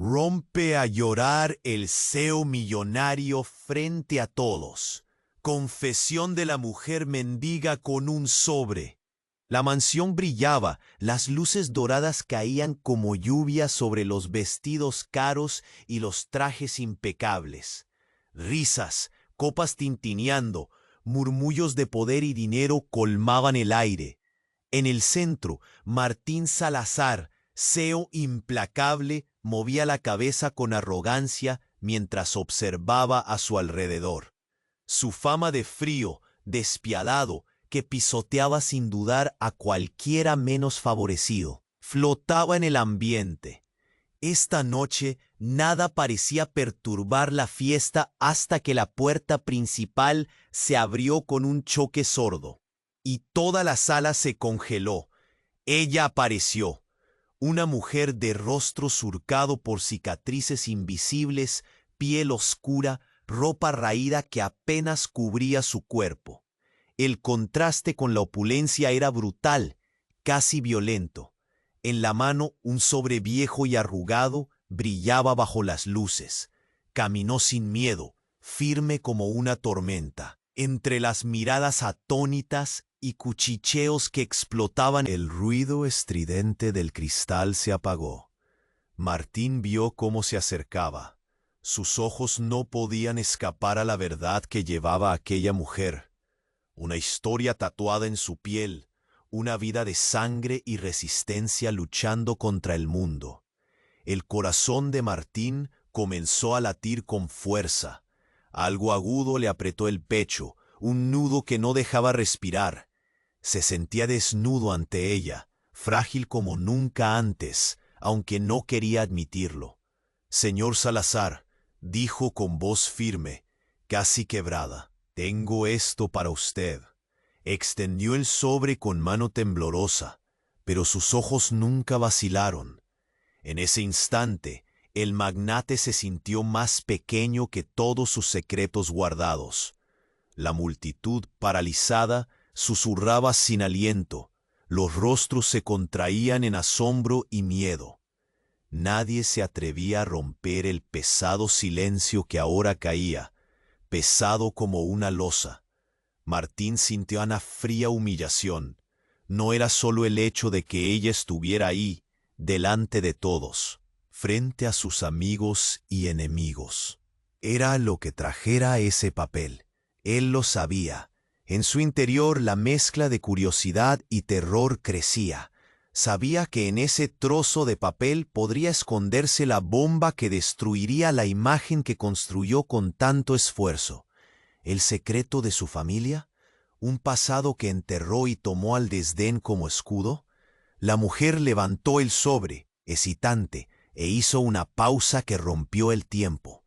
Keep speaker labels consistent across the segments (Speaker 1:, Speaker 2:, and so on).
Speaker 1: Rompe a llorar el CEO millonario frente a todos. Confesión de la mujer mendiga con un sobre. La mansión brillaba, las luces doradas caían como lluvia sobre los vestidos caros y los trajes impecables. Risas, copas tintineando, murmullos de poder y dinero colmaban el aire. En el centro, Martín Salazar, CEO implacable, movía la cabeza con arrogancia mientras observaba a su alrededor. Su fama de frío, despiadado, que pisoteaba sin dudar a cualquiera menos favorecido, flotaba en el ambiente. Esta noche nada parecía perturbar la fiesta hasta que la puerta principal se abrió con un choque sordo, y toda la sala se congeló. Ella apareció, una mujer de rostro surcado por cicatrices invisibles, piel oscura, ropa raída que apenas cubría su cuerpo. El contraste con la opulencia era brutal, casi violento. En la mano, un sobre viejo y arrugado brillaba bajo las luces. Caminó sin miedo, firme como una tormenta. Entre las miradas atónitas y cuchicheos que explotaban, el ruido estridente del cristal se apagó. Martín vio cómo se acercaba. Sus ojos no podían escapar a la verdad que llevaba aquella mujer. Una historia tatuada en su piel, una vida de sangre y resistencia luchando contra el mundo. El corazón de Martín comenzó a latir con fuerza. Algo agudo le apretó el pecho, un nudo que no dejaba respirar. Se sentía desnudo ante ella, frágil como nunca antes, aunque no quería admitirlo. «Señor Salazar», dijo con voz firme, casi quebrada, «tengo esto para usted». Extendió el sobre con mano temblorosa, pero sus ojos nunca vacilaron. En ese instante, el magnate se sintió más pequeño que todos sus secretos guardados. La multitud, paralizada, susurraba sin aliento. Los rostros se contraían en asombro y miedo. Nadie se atrevía a romper el pesado silencio que ahora caía, pesado como una losa. Martín sintió una fría humillación. No era solo el hecho de que ella estuviera ahí, delante de todos, frente a sus amigos y enemigos. Era lo que trajera ese papel. Él lo sabía. En su interior la mezcla de curiosidad y terror crecía. Sabía que en ese trozo de papel podría esconderse la bomba que destruiría la imagen que construyó con tanto esfuerzo. ¿El secreto de su familia? ¿Un pasado que enterró y tomó al desdén como escudo? La mujer levantó el sobre, hesitante, e hizo una pausa que rompió el tiempo.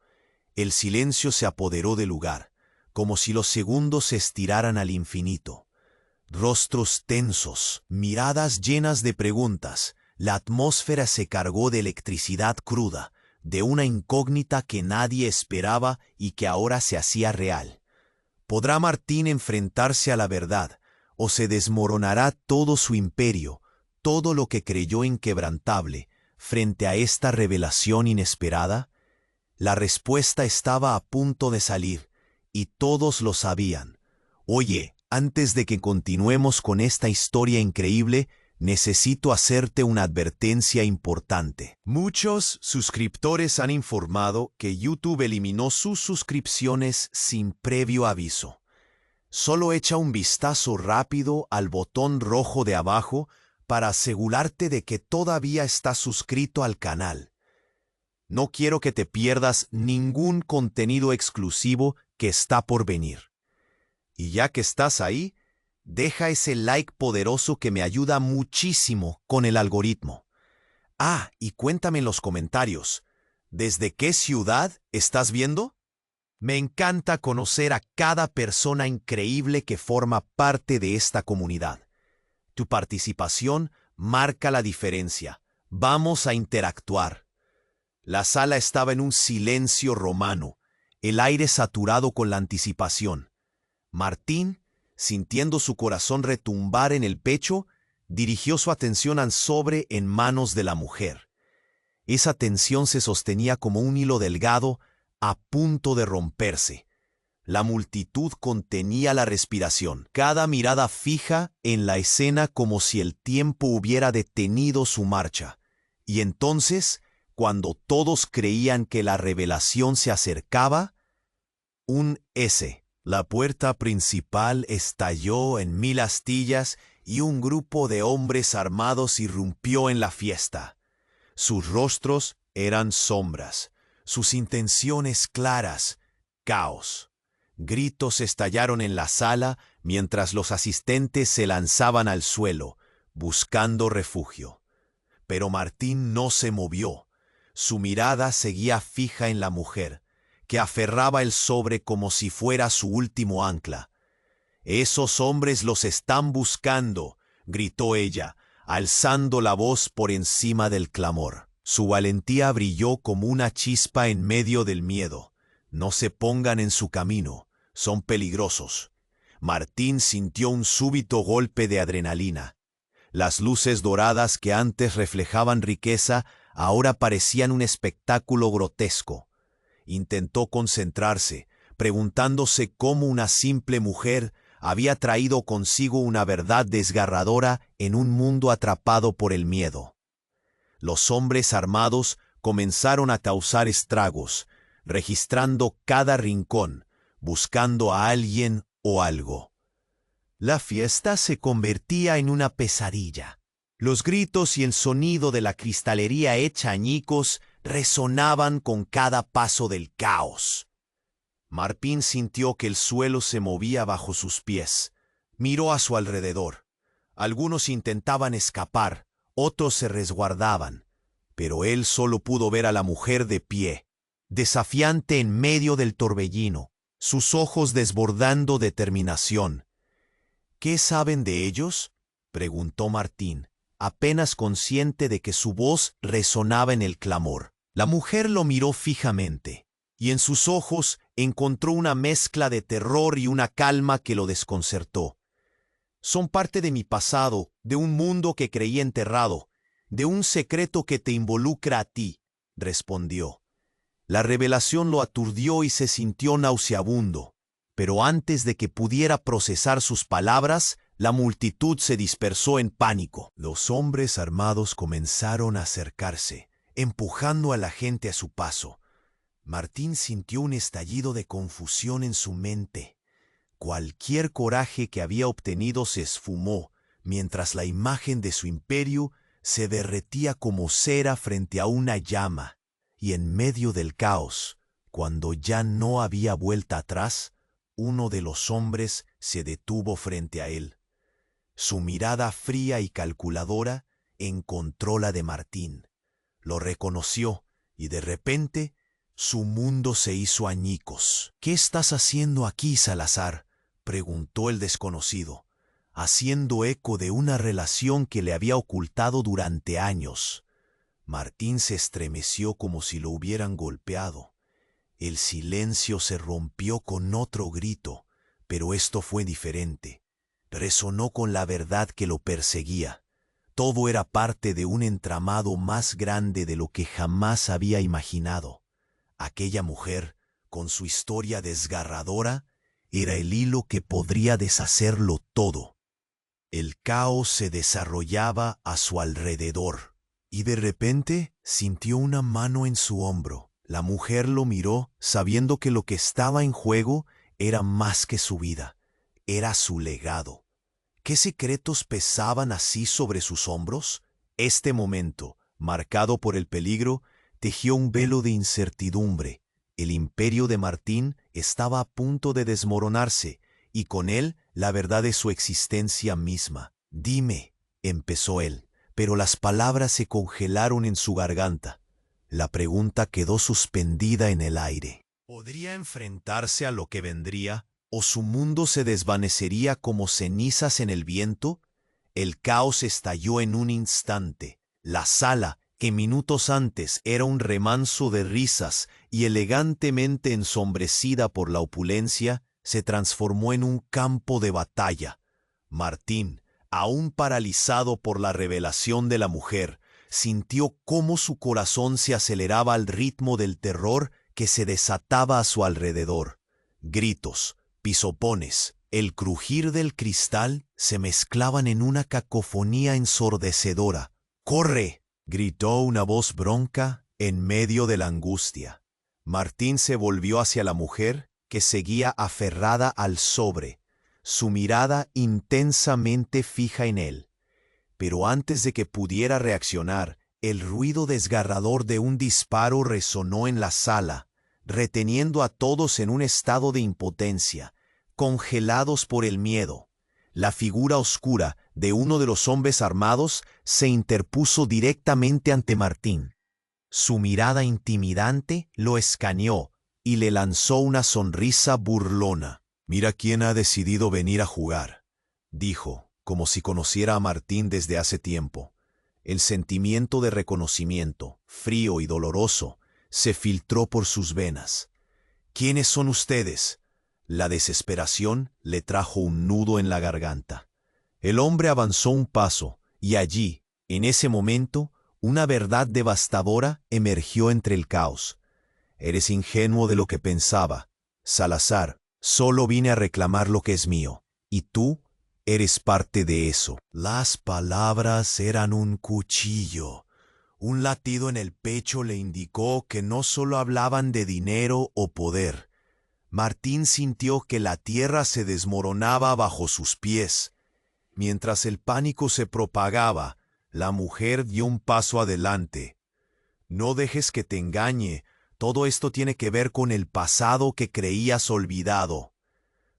Speaker 1: El silencio se apoderó del lugar, como si los segundos se estiraran al infinito. Rostros tensos, miradas llenas de preguntas, la atmósfera se cargó de electricidad cruda, de una incógnita que nadie esperaba y que ahora se hacía real. ¿Podrá Martín enfrentarse a la verdad, o se desmoronará todo su imperio, todo lo que creyó inquebrantable, frente a esta revelación inesperada? La respuesta estaba a punto de salir, y todos lo sabían. «Oye, antes de que continuemos con esta historia increíble, necesito hacerte una advertencia importante». Muchos suscriptores han informado que YouTube eliminó sus suscripciones sin previo aviso. Solo echa un vistazo rápido al botón rojo de abajo para asegurarte de que todavía estás suscrito al canal. No quiero que te pierdas ningún contenido exclusivo que está por venir. Y ya que estás ahí, deja ese like poderoso que me ayuda muchísimo con el algoritmo. Ah, y cuéntame en los comentarios, ¿desde qué ciudad estás viendo? Me encanta conocer a cada persona increíble que forma parte de esta comunidad. Tu participación marca la diferencia. Vamos a interactuar. La sala estaba en un silencio romano, el aire saturado con la anticipación. Martín, sintiendo su corazón retumbar en el pecho, dirigió su atención al sobre en manos de la mujer. Esa tensión se sostenía como un hilo delgado a punto de romperse. La multitud contenía la respiración, cada mirada fija en la escena como si el tiempo hubiera detenido su marcha. Y entonces, cuando todos creían que la revelación se acercaba, la puerta principal estalló en 1000 astillas y un grupo de hombres armados irrumpió en la fiesta. Sus rostros eran sombras, sus intenciones claras, caos. Gritos estallaron en la sala mientras los asistentes se lanzaban al suelo, buscando refugio. Pero Martín no se movió. Su mirada seguía fija en la mujer, que aferraba el sobre como si fuera su último ancla. «Esos hombres los están buscando», gritó ella, alzando la voz por encima del clamor. Su valentía brilló como una chispa en medio del miedo. «No se pongan en su camino, son peligrosos». Martín sintió un súbito golpe de adrenalina. Las luces doradas que antes reflejaban riqueza ahora parecían un espectáculo grotesco. Intentó concentrarse, preguntándose cómo una simple mujer había traído consigo una verdad desgarradora en un mundo atrapado por el miedo. Los hombres armados comenzaron a causar estragos, registrando cada rincón, buscando a alguien o algo. La fiesta se convertía en una pesadilla. Los gritos y el sonido de la cristalería hecha añicos resonaban con cada paso del caos. Martín sintió que el suelo se movía bajo sus pies. Miró a su alrededor. Algunos intentaban escapar, otros se resguardaban, pero él solo pudo ver a la mujer de pie, desafiante en medio del torbellino, sus ojos desbordando determinación. «¿Qué saben de ellos?», preguntó Martín, apenas consciente de que su voz resonaba en el clamor. La mujer lo miró fijamente, y en sus ojos encontró una mezcla de terror y una calma que lo desconcertó. «Son parte de mi pasado, de un mundo que creí enterrado, de un secreto que te involucra a ti», respondió. La revelación lo aturdió y se sintió nauseabundo. Pero antes de que pudiera procesar sus palabras, la multitud se dispersó en pánico. Los hombres armados comenzaron a acercarse, empujando a la gente a su paso. Martín sintió un estallido de confusión en su mente. Cualquier coraje que había obtenido se esfumó, mientras la imagen de su imperio se derretía como cera frente a una llama. Y en medio del caos, cuando ya no había vuelta atrás, uno de los hombres se detuvo frente a él. Su mirada fría y calculadora encontró la de Martín. Lo reconoció y de repente su mundo se hizo añicos. «¿Qué estás haciendo aquí, Salazar?», preguntó el desconocido, haciendo eco de una relación que le había ocultado durante años. Martín se estremeció como si lo hubieran golpeado. El silencio se rompió con otro grito, pero esto fue diferente. Resonó con la verdad que lo perseguía. Todo era parte de un entramado más grande de lo que jamás había imaginado. Aquella mujer, con su historia desgarradora, era el hilo que podría deshacerlo todo. El caos se desarrollaba a su alrededor, y de repente sintió una mano en su hombro. La mujer lo miró, sabiendo que lo que estaba en juego era más que su vida, era su legado. ¿Qué secretos pesaban así sobre sus hombros? Este momento, marcado por el peligro, tejió un velo de incertidumbre. El imperio de Martín estaba a punto de desmoronarse, y con él la verdad de su existencia misma. «Dime», empezó él, pero las palabras se congelaron en su garganta. La pregunta quedó suspendida en el aire. ¿Podría enfrentarse a lo que vendría, o su mundo se desvanecería como cenizas en el viento? El caos estalló en un instante. La sala, que minutos antes era un remanso de risas y elegantemente ensombrecida por la opulencia, se transformó en un campo de batalla. Martín, aún paralizado por la revelación de la mujer, sintió cómo su corazón se aceleraba al ritmo del terror que se desataba a su alrededor. Gritos, pisopones, el crujir del cristal se mezclaban en una cacofonía ensordecedora. ¡Corre!, gritó una voz bronca en medio de la angustia. Martín se volvió hacia la mujer, que seguía aferrada al sobre, su mirada intensamente fija en él. Pero antes de que pudiera reaccionar, el ruido desgarrador de un disparo resonó en la sala, reteniendo a todos en un estado de impotencia, congelados por el miedo. La figura oscura de uno de los hombres armados se interpuso directamente ante Martín. Su mirada intimidante lo escaneó y le lanzó una sonrisa burlona. «Mira quién ha decidido venir a jugar», dijo, como si conociera a Martín desde hace tiempo. El sentimiento de reconocimiento, frío y doloroso, se filtró por sus venas. «¿Quiénes son ustedes?». La desesperación le trajo un nudo en la garganta. El hombre avanzó un paso, y allí, en ese momento, una verdad devastadora emergió entre el caos. «Eres ingenuo de lo que pensaba, Salazar. Solo vine a reclamar lo que es mío, y tú eres parte de eso». Las palabras eran un cuchillo. Un latido en el pecho le indicó que no solo hablaban de dinero o poder. Martín sintió que la tierra se desmoronaba bajo sus pies. Mientras el pánico se propagaba, la mujer dio un paso adelante. «No dejes que te engañe. Todo esto tiene que ver con el pasado que creías olvidado».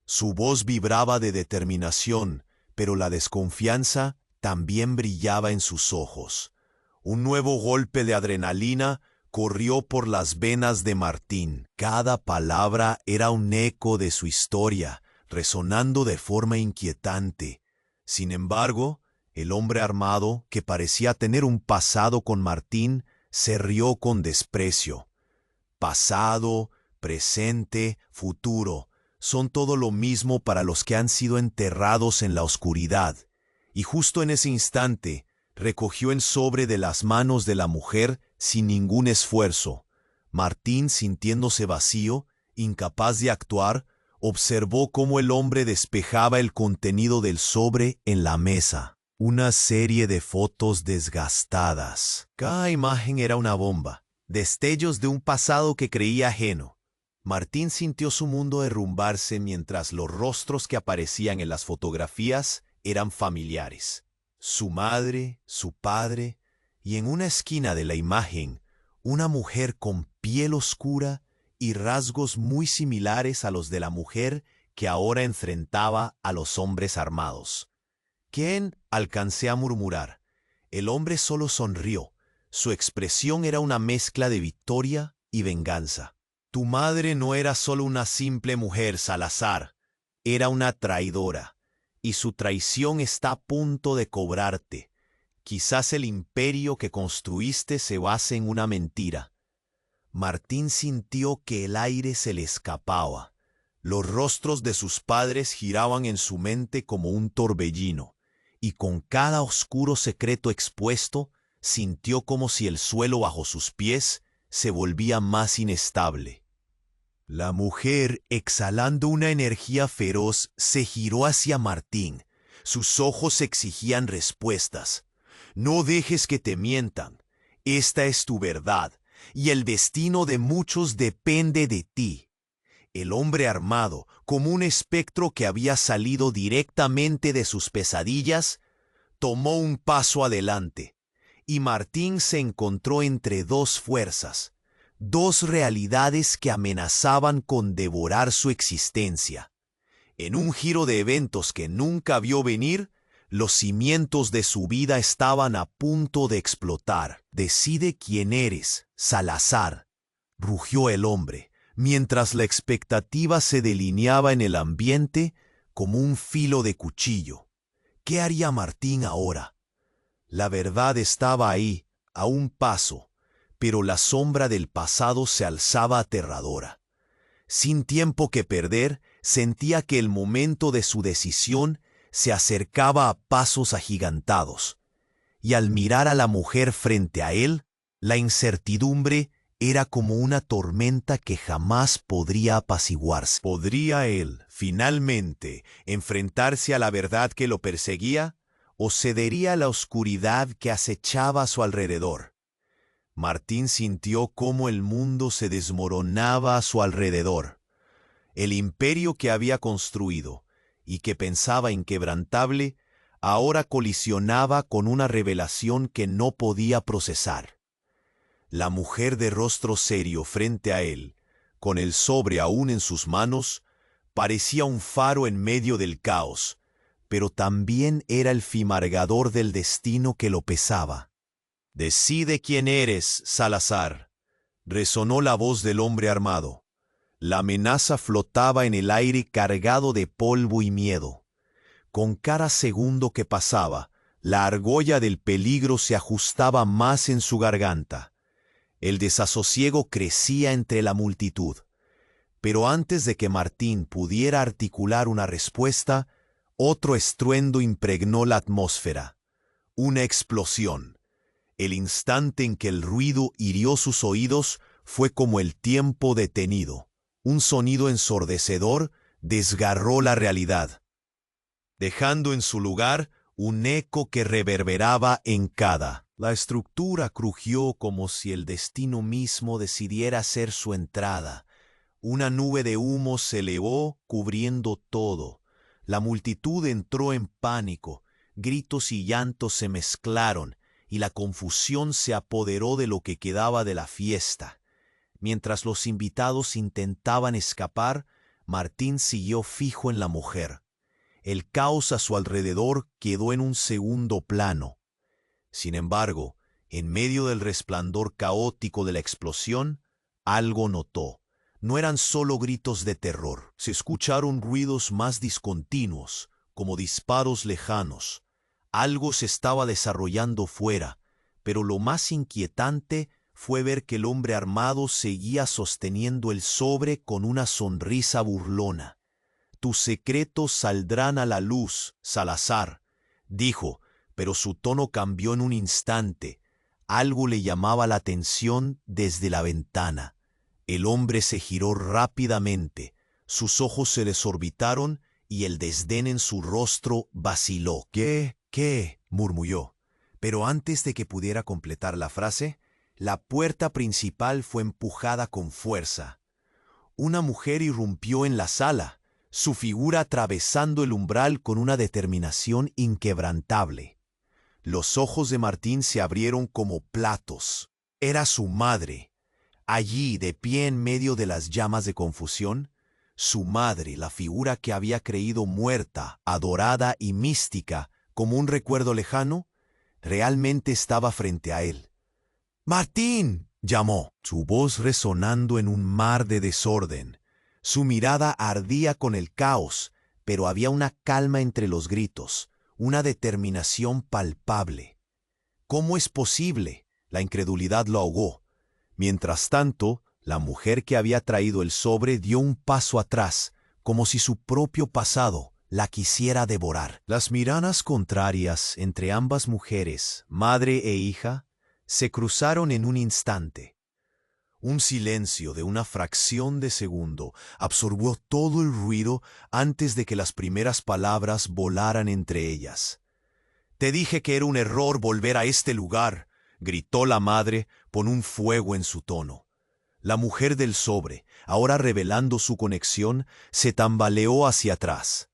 Speaker 1: Su voz vibraba de determinación, pero la desconfianza también brillaba en sus ojos. Un nuevo golpe de adrenalina corrió por las venas de Martín. Cada palabra era un eco de su historia, resonando de forma inquietante. Sin embargo, el hombre armado, que parecía tener un pasado con Martín, se rió con desprecio. «Pasado, presente, futuro, son todo lo mismo para los que han sido enterrados en la oscuridad». Y justo en ese instante, recogió el sobre de las manos de la mujer sin ningún esfuerzo. Martín, sintiéndose vacío, incapaz de actuar, observó cómo el hombre despejaba el contenido del sobre en la mesa. Una serie de fotos desgastadas. Cada imagen era una bomba, destellos de un pasado que creía ajeno. Martín sintió su mundo derrumbarse mientras los rostros que aparecían en las fotografías eran familiares. Su madre, su padre, y en una esquina de la imagen, una mujer con piel oscura y rasgos muy similares a los de la mujer que ahora enfrentaba a los hombres armados. «¿Quién?», alcancé a murmurar. El hombre solo sonrió. Su expresión era una mezcla de victoria y venganza. «Tu madre no era solo una simple mujer, Salazar. Era una traidora. Y su traición está a punto de cobrarte. Quizás el imperio que construiste se base en una mentira». Martín sintió que el aire se le escapaba. Los rostros de sus padres giraban en su mente como un torbellino, y con cada oscuro secreto expuesto, sintió como si el suelo bajo sus pies se volvía más inestable. La mujer, exhalando una energía feroz, se giró hacia Martín. Sus ojos exigían respuestas. «No dejes que te mientan. Esta es tu verdad, y el destino de muchos depende de ti». El hombre armado, como un espectro que había salido directamente de sus pesadillas, tomó un paso adelante, y Martín se encontró entre dos fuerzas, dos realidades que amenazaban con devorar su existencia. En un giro de eventos que nunca vio venir, los cimientos de su vida estaban a punto de explotar. «Decide quién eres, Salazar», rugió el hombre, mientras la expectativa se delineaba en el ambiente como un filo de cuchillo. ¿Qué haría Martín ahora? La verdad estaba ahí, a un paso, pero la sombra del pasado se alzaba aterradora. Sin tiempo que perder, sentía que el momento de su decisión se acercaba a pasos agigantados. y al mirar a la mujer frente a él, la incertidumbre era como una tormenta que jamás podría apaciguarse. ¿Podría él, finalmente, enfrentarse a la verdad que lo perseguía, o cedería a la oscuridad que acechaba a su alrededor? Martín sintió cómo el mundo se desmoronaba a su alrededor. El imperio que había construido y que pensaba inquebrantable, ahora colisionaba con una revelación que no podía procesar. La mujer de rostro serio frente a él, con el sobre aún en sus manos, parecía un faro en medio del caos, pero también era el fimargador del destino que lo pesaba. «Decide quién eres, Salazar», resonó la voz del hombre armado. La amenaza flotaba en el aire cargado de polvo y miedo. Con cada segundo que pasaba, la argolla del peligro se ajustaba más en su garganta. El desasosiego crecía entre la multitud. Pero antes de que Martín pudiera articular una respuesta, otro estruendo impregnó la atmósfera. Una explosión. El instante en que el ruido hirió sus oídos fue como el tiempo detenido. Un sonido ensordecedor desgarró la realidad, dejando en su lugar un eco que reverberaba en cada. La estructura crujió como si el destino mismo decidiera hacer su entrada. Una nube de humo se elevó cubriendo todo. La multitud entró en pánico, gritos y llantos se mezclaron, y la confusión se apoderó de lo que quedaba de la fiesta. Mientras los invitados intentaban escapar, Martín siguió fijo en la mujer. El caos a su alrededor quedó en un segundo plano. Sin embargo, en medio del resplandor caótico de la explosión, algo notó. No eran solo gritos de terror. Se escucharon ruidos más discontinuos, como disparos lejanos. Algo se estaba desarrollando fuera, pero lo más inquietante fue ver que el hombre armado seguía sosteniendo el sobre con una sonrisa burlona. «Tus secretos saldrán a la luz, Salazar», dijo, pero su tono cambió en un instante. Algo le llamaba la atención desde la ventana. El hombre se giró rápidamente, sus ojos se desorbitaron y el desdén en su rostro vaciló. ¿Qué? Murmulló. Pero antes de que pudiera completar la frase, la puerta principal fue empujada con fuerza. Una mujer irrumpió en la sala, su figura atravesando el umbral con una determinación inquebrantable. Los ojos de Martín se abrieron como platos. Era su madre. Allí, de pie en medio de las llamas de confusión, su madre, la figura que había creído muerta, adorada y mística como un recuerdo lejano, realmente estaba frente a él. «¡Martín!», llamó, su voz resonando en un mar de desorden. Su mirada ardía con el caos, pero había una calma entre los gritos, una determinación palpable. «¿Cómo es posible?», la incredulidad lo ahogó. Mientras tanto, la mujer que había traído el sobre dio un paso atrás, como si su propio pasado la quisiera devorar. Las miradas contrarias entre ambas mujeres, madre e hija, se cruzaron en un instante. Un silencio de una fracción de segundo absorbió todo el ruido antes de que las primeras palabras volaran entre ellas. «Te dije que era un error volver a este lugar», gritó la madre con un fuego en su tono. La mujer del sobre, ahora revelando su conexión, se tambaleó hacia atrás.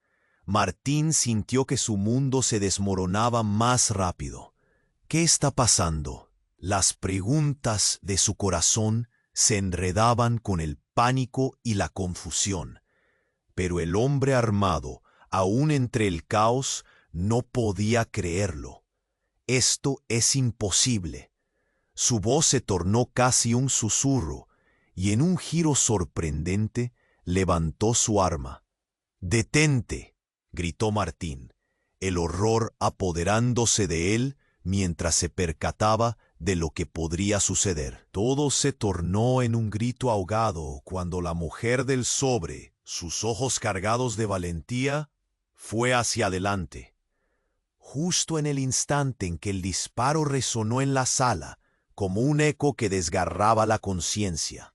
Speaker 1: Martín sintió que su mundo se desmoronaba más rápido. ¿Qué está pasando? Las preguntas de su corazón se enredaban con el pánico y la confusión. Pero el hombre armado, aún entre el caos, no podía creerlo. «Esto es imposible». Su voz se tornó casi un susurro, y en un giro sorprendente levantó su arma. «¡Detente!», gritó Martín, el horror apoderándose de él mientras se percataba de lo que podría suceder. Todo se tornó en un grito ahogado cuando la mujer del sobre, sus ojos cargados de valentía, fue hacia adelante. justo en el instante en que el disparo resonó en la sala, como un eco que desgarraba la conciencia.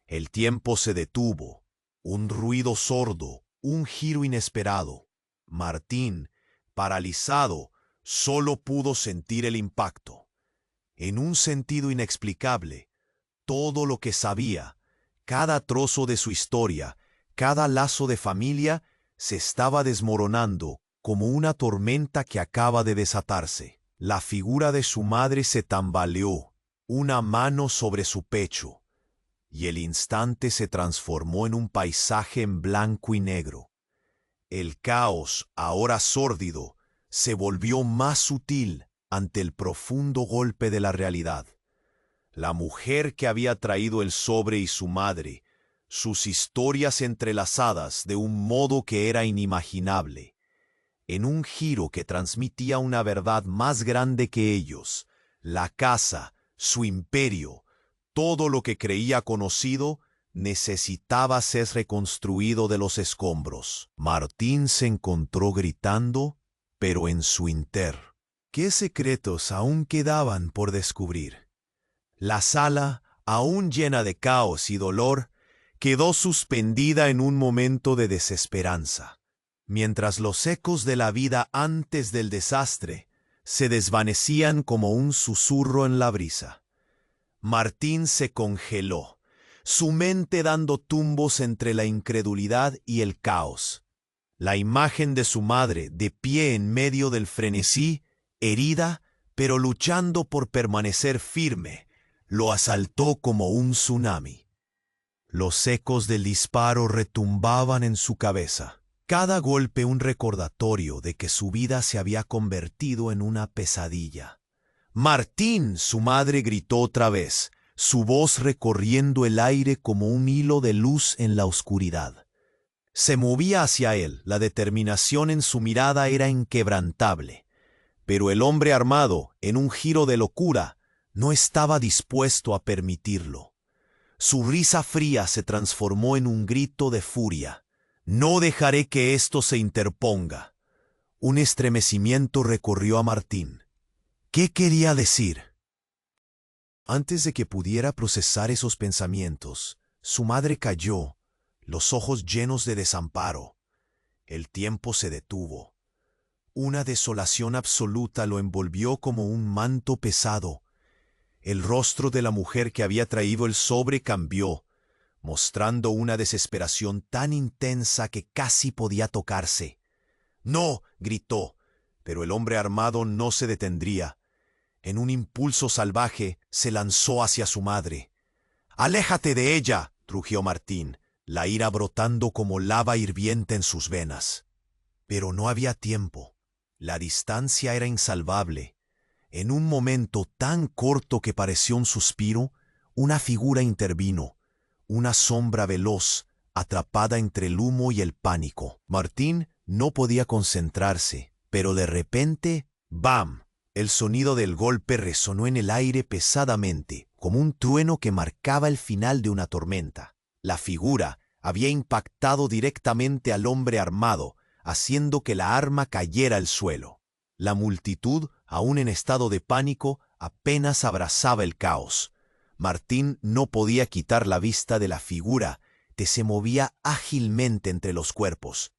Speaker 1: El tiempo se detuvo, un ruido sordo, un giro inesperado. Martín, paralizado, solo pudo sentir el impacto. En un sentido inexplicable, todo lo que sabía, cada trozo de su historia, cada lazo de familia, se estaba desmoronando como una tormenta que acaba de desatarse. La figura de su madre se tambaleó, una mano sobre su pecho, y el instante se transformó en un paisaje en blanco y negro. El caos, ahora sórdido, se volvió más sutil ante el profundo golpe de la realidad. La mujer que había traído el sobre y su madre, sus historias entrelazadas de un modo que era inimaginable. En un giro que transmitía una verdad más grande que ellos, la casa, su imperio, todo lo que creía conocido, necesitaba ser reconstruido de los escombros. Martín se encontró gritando, pero en su interior. ¿Qué secretos aún quedaban por descubrir? La sala, aún llena de caos y dolor, quedó suspendida en un momento de desesperanza, mientras los ecos de la vida antes del desastre se desvanecían como un susurro en la brisa. Martín se congeló, su mente dando tumbos entre la incredulidad y el caos. La imagen de su madre, de pie en medio del frenesí, herida, pero luchando por permanecer firme, lo asaltó como un tsunami. Los ecos del disparo retumbaban en su cabeza, cada golpe un recordatorio de que su vida se había convertido en una pesadilla. ¡Martín!, su madre gritó otra vez, su voz recorriendo el aire como un hilo de luz en la oscuridad. Se movía hacia él, la determinación en su mirada era inquebrantable. Pero el hombre armado, en un giro de locura, no estaba dispuesto a permitirlo. Su risa fría se transformó en un grito de furia. «No dejaré que esto se interponga». Un estremecimiento recorrió a Martín. ¿Qué quería decir? Antes de que pudiera procesar esos pensamientos, su madre cayó, los ojos llenos de desamparo. El tiempo se detuvo. Una desolación absoluta lo envolvió como un manto pesado. El rostro de la mujer que había traído el sobre cambió, mostrando una desesperación tan intensa que casi podía tocarse. «¡No!», gritó, pero el hombre armado no se detendría. En un impulso salvaje, se lanzó hacia su madre. «¡Aléjate de ella!», rugió Martín, la ira brotando como lava hirviente en sus venas. Pero no había tiempo. La distancia era insalvable. En un momento tan corto que pareció un suspiro, una figura intervino, una sombra veloz, atrapada entre el humo y el pánico. Martín no podía concentrarse, pero de repente, ¡bam!, el sonido del golpe resonó en el aire pesadamente, como un trueno que marcaba el final de una tormenta. La figura había impactado directamente al hombre armado, haciendo que la arma cayera al suelo. La multitud, aún en estado de pánico, apenas abrazaba el caos. Martín no podía quitar la vista de la figura que se movía ágilmente entre los cuerpos.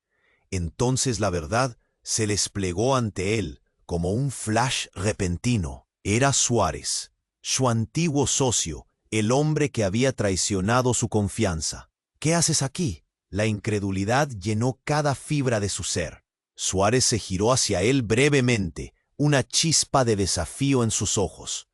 Speaker 1: Entonces la verdad se desplegó ante él como un flash repentino. Era Suárez, su antiguo socio, el hombre que había traicionado su confianza. «¿Qué haces aquí?». La incredulidad llenó cada fibra de su ser. Suárez se giró hacia él brevemente, una chispa de desafío en sus ojos.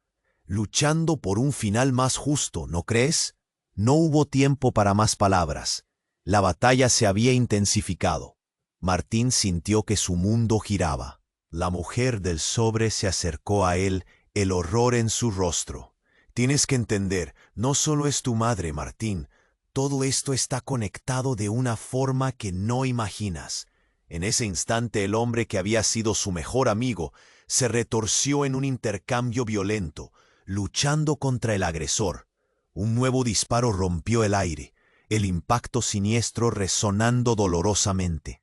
Speaker 1: «Luchando por un final más justo, ¿no crees?». No hubo tiempo para más palabras. La batalla se había intensificado. Martín sintió que su mundo giraba. La mujer del sobre se acercó a él, el horror en su rostro. «Tienes que entender, no solo es tu madre, Martín. Todo esto está conectado de una forma que no imaginas». En ese instante el hombre que había sido su mejor amigo se retorció en un intercambio violento, luchando contra el agresor. Un nuevo disparo rompió el aire, el impacto siniestro resonando dolorosamente.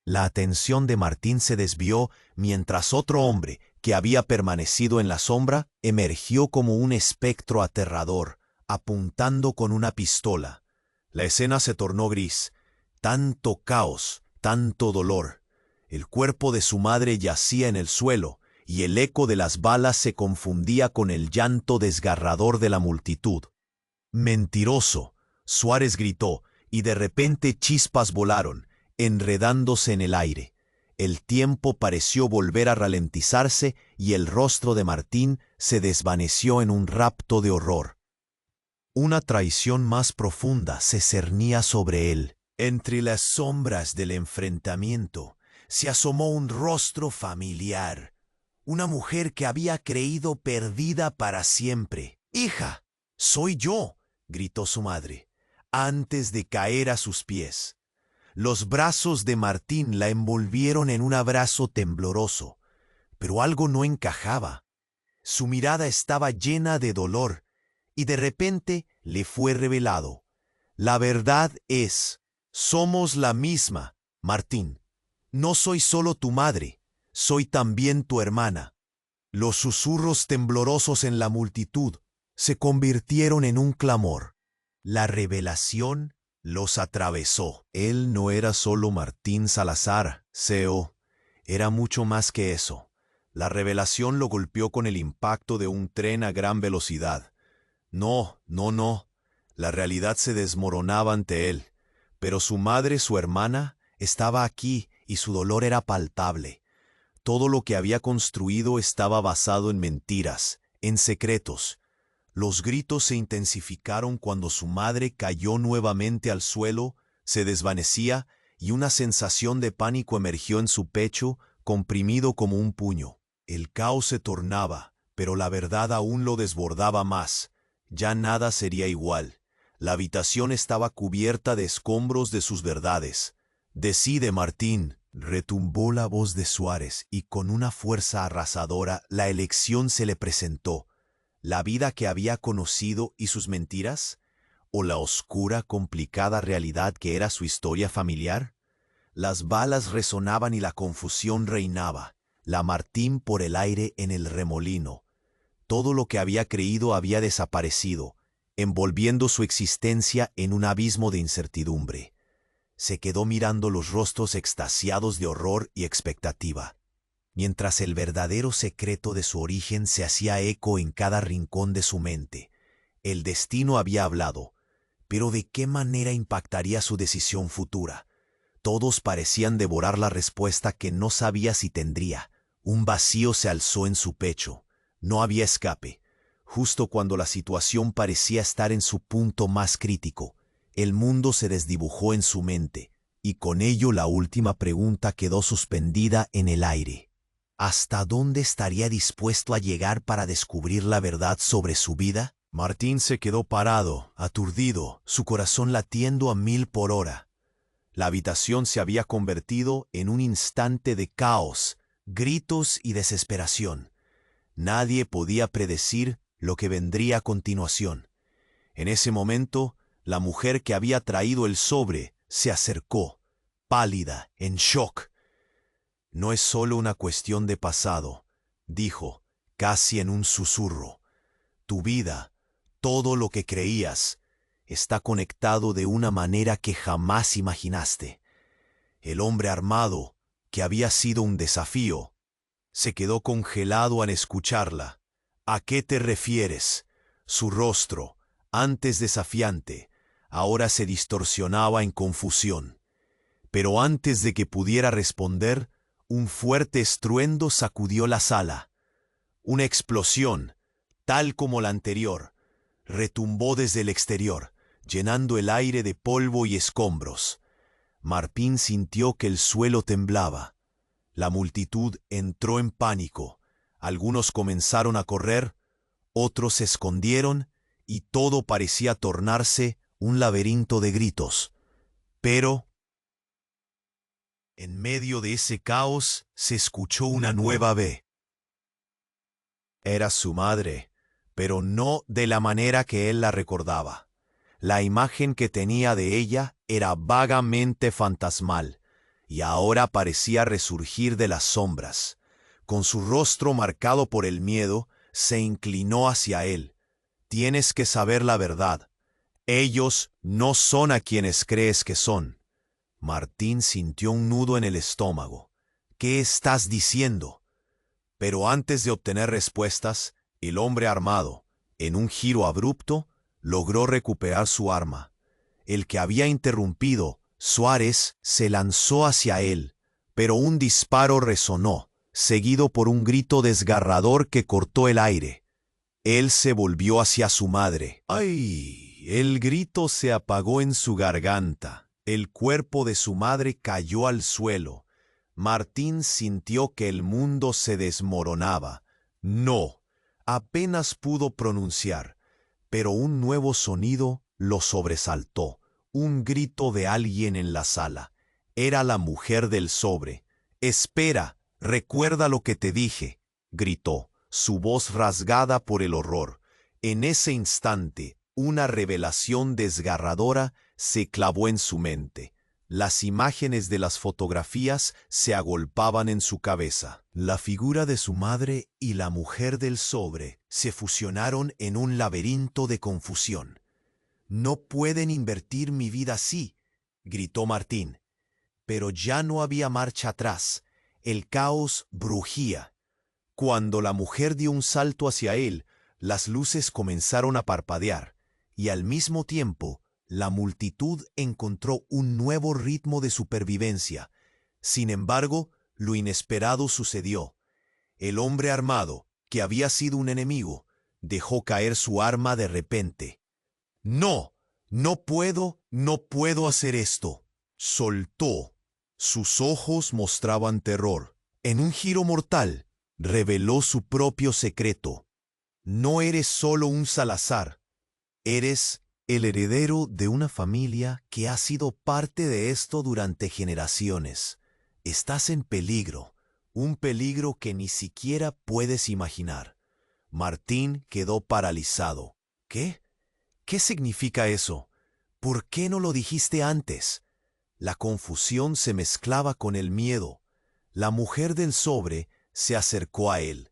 Speaker 1: La atención de Martín se desvió mientras otro hombre, que había permanecido en la sombra, emergió como un espectro aterrador, apuntando con una pistola. La escena se tornó gris. Tanto caos, tanto dolor. El cuerpo de su madre yacía en el suelo, y el eco de las balas se confundía con el llanto desgarrador de la multitud. «¡Mentiroso!», Suárez gritó, y de repente chispas volaron, enredándose en el aire. El tiempo pareció volver a ralentizarse y el rostro de Martín se desvaneció en un rapto de horror. Una traición más profunda se cernía sobre él. Entre las sombras del enfrentamiento se asomó un rostro familiar. Una mujer que había creído perdida para siempre. «¡Hija! ¡Soy yo!», gritó su madre, antes de caer a sus pies. Los brazos de Martín la envolvieron en un abrazo tembloroso, pero algo no encajaba. Su mirada estaba llena de dolor, y de repente le fue revelado. «La verdad es, somos la misma, Martín. No soy solo tu madre, soy también tu hermana». Los susurros temblorosos en la multitud se convirtieron en un clamor. La revelación los atravesó. Él no era solo Martín Salazar, CEO. Era mucho más que eso. La revelación lo golpeó con el impacto de un tren a gran velocidad. No. La realidad se desmoronaba ante él. Pero su madre, su hermana, estaba aquí y su dolor era palpable. Todo lo que había construido estaba basado en mentiras, en secretos. Los gritos se intensificaron cuando su madre cayó nuevamente al suelo, se desvanecía y una sensación de pánico emergió en su pecho, comprimido como un puño. El caos se tornaba, pero la verdad aún lo desbordaba más. Ya nada sería igual. La habitación estaba cubierta de escombros de sus verdades. «Decide, Martín», retumbó la voz de Suárez, y con una fuerza arrasadora la elección se le presentó. ¿La vida que había conocido y sus mentiras? ¿O la oscura, complicada realidad que era su historia familiar? Las balas resonaban y la confusión reinaba. La Martín por el aire en el remolino. Todo lo que había creído había desaparecido, envolviendo su existencia en un abismo de incertidumbre. Se quedó mirando los rostros extasiados de horror y expectativa, mientras el verdadero secreto de su origen se hacía eco en cada rincón de su mente. El destino había hablado, pero ¿de qué manera impactaría su decisión futura? Todos parecían devorar la respuesta que no sabía si tendría. Un vacío se alzó en su pecho. No había escape. Justo cuando la situación parecía estar en su punto más crítico, el mundo se desdibujó en su mente, y con ello la última pregunta quedó suspendida en el aire. ¿Hasta dónde estaría dispuesto a llegar para descubrir la verdad sobre su vida? Martín se quedó parado, aturdido, su corazón latiendo a 1000 por hora. La habitación se había convertido en un instante de caos, gritos y desesperación. Nadie podía predecir lo que vendría a continuación. En ese momento, la mujer que había traído el sobre se acercó, pálida, en shock. «No es solo una cuestión de pasado», dijo, casi en un susurro. «Tu vida, todo lo que creías, está conectado de una manera que jamás imaginaste. El hombre armado, que había sido un desafío, se quedó congelado al escucharla. «¿A qué te refieres?». Su rostro, antes desafiante, ahora se distorsionaba en confusión. Pero antes de que pudiera responder, un fuerte estruendo sacudió la sala. Una explosión, tal como la anterior, retumbó desde el exterior, llenando el aire de polvo y escombros. Martín sintió que el suelo temblaba. La multitud entró en pánico. Algunos comenzaron a correr, otros se escondieron, y todo parecía tornarse un laberinto de gritos. Pero, en medio de ese caos, se escuchó una nueva voz. Era su madre, pero no de la manera que él la recordaba. La imagen que tenía de ella era vagamente fantasmal. y ahora parecía resurgir de las sombras. Con su rostro marcado por el miedo, se inclinó hacia él. Tienes que saber la verdad. Ellos no son a quienes crees que son. Martín sintió un nudo en el estómago. ¿Qué estás diciendo? Pero antes de obtener respuestas, el hombre armado, en un giro abrupto, logró recuperar su arma. El que había interrumpido, Suárez, se lanzó hacia él, pero un disparo resonó, seguido por un grito desgarrador que cortó el aire. Él se volvió hacia su madre. ¡Ay! El grito se apagó en su garganta. El cuerpo de su madre cayó al suelo. Martín sintió que el mundo se desmoronaba. No, apenas pudo pronunciar, pero un nuevo sonido lo sobresaltó. Un grito de alguien en la sala. Era la mujer del sobre. «Espera, recuerda lo que te dije», gritó, su voz rasgada por el horror. En ese instante, una revelación desgarradora se clavó en su mente. Las imágenes de las fotografías se agolpaban en su cabeza. La figura de su madre y la mujer del sobre se fusionaron en un laberinto de confusión. «No pueden invertir mi vida así», gritó Martín. Pero ya no había marcha atrás. El caos brujía. Cuando la mujer dio un salto hacia él, las luces comenzaron a parpadear, y al mismo tiempo, la multitud encontró un nuevo ritmo de supervivencia. Sin embargo, lo inesperado sucedió. El hombre armado, que había sido un enemigo, dejó caer su arma de repente. «No, no puedo hacer esto», soltó. Sus ojos mostraban terror. En un giro mortal, reveló su propio secreto. «No eres solo un Salazar. Eres el heredero de una familia que ha sido parte de esto durante generaciones. Estás en peligro, un peligro que ni siquiera puedes imaginar». Martín quedó paralizado. «¿Qué? ¿Qué significa eso? ¿Por qué no lo dijiste antes?». La confusión se mezclaba con el miedo. La mujer del sobre se acercó a él.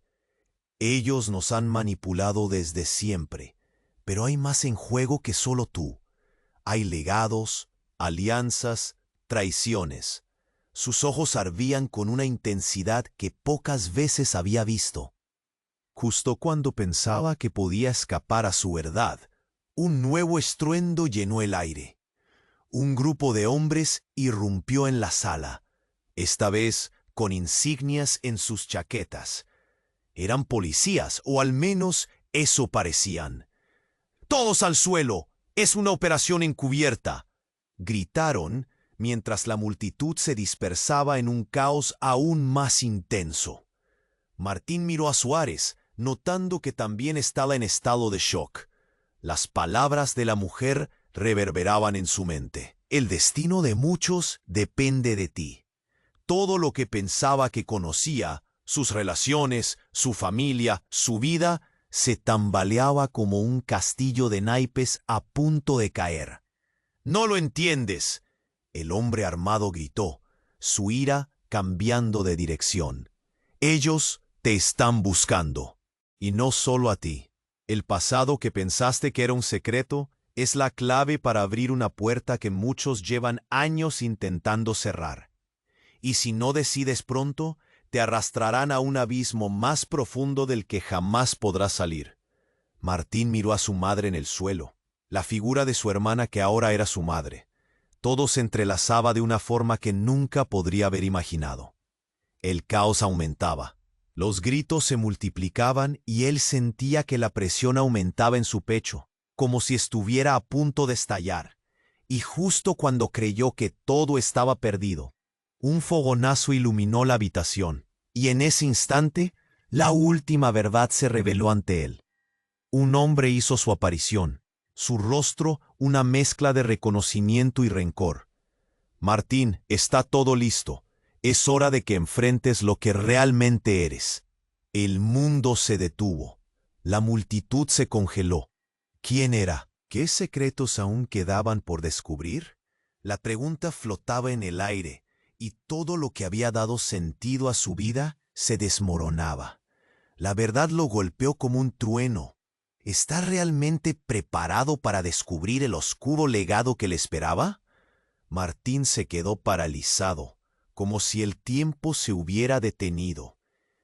Speaker 1: «Ellos nos han manipulado desde siempre, pero hay más en juego que solo tú. Hay legados, alianzas, traiciones». Sus ojos ardían con una intensidad que pocas veces había visto. Justo cuando pensaba que podía escapar a su verdad, un nuevo estruendo llenó el aire. Un grupo de hombres irrumpió en la sala, esta vez con insignias en sus chaquetas. Eran policías, o al menos eso parecían. «¡Todos al suelo! ¡Es una operación encubierta!», gritaron mientras la multitud se dispersaba en un caos aún más intenso. Martín miró a Suárez, notando que también estaba en estado de shock. Las palabras de la mujer reverberaban en su mente. «El destino de muchos depende de ti». Todo lo que pensaba que conocía, sus relaciones, su familia, su vida, se tambaleaba como un castillo de naipes a punto de caer. «¡No lo entiendes!», el hombre armado gritó, su ira cambiando de dirección. «Ellos te están buscando. Y no solo a ti. El pasado que pensaste que era un secreto es la clave para abrir una puerta que muchos llevan años intentando cerrar. Y si no decides pronto, te arrastrarán a un abismo más profundo del que jamás podrás salir». Martín miró a su madre en el suelo, la figura de su hermana que ahora era su madre. Todo se entrelazaba de una forma que nunca podría haber imaginado. El caos aumentaba. Los gritos se multiplicaban y él sentía que la presión aumentaba en su pecho, como si estuviera a punto de estallar. Y justo cuando creyó que todo estaba perdido, un fogonazo iluminó la habitación, y en ese instante, la última verdad se reveló ante él. Un hombre hizo su aparición, su rostro una mezcla de reconocimiento y rencor. «Martín, está todo listo. Es hora de que enfrentes lo que realmente eres». El mundo se detuvo. La multitud se congeló. ¿Quién era? ¿Qué secretos aún quedaban por descubrir? La pregunta flotaba en el aire, y todo lo que había dado sentido a su vida se desmoronaba. La verdad lo golpeó como un trueno. ¿Está realmente preparado para descubrir el oscuro legado que le esperaba? Martín se quedó paralizado, como si el tiempo se hubiera detenido.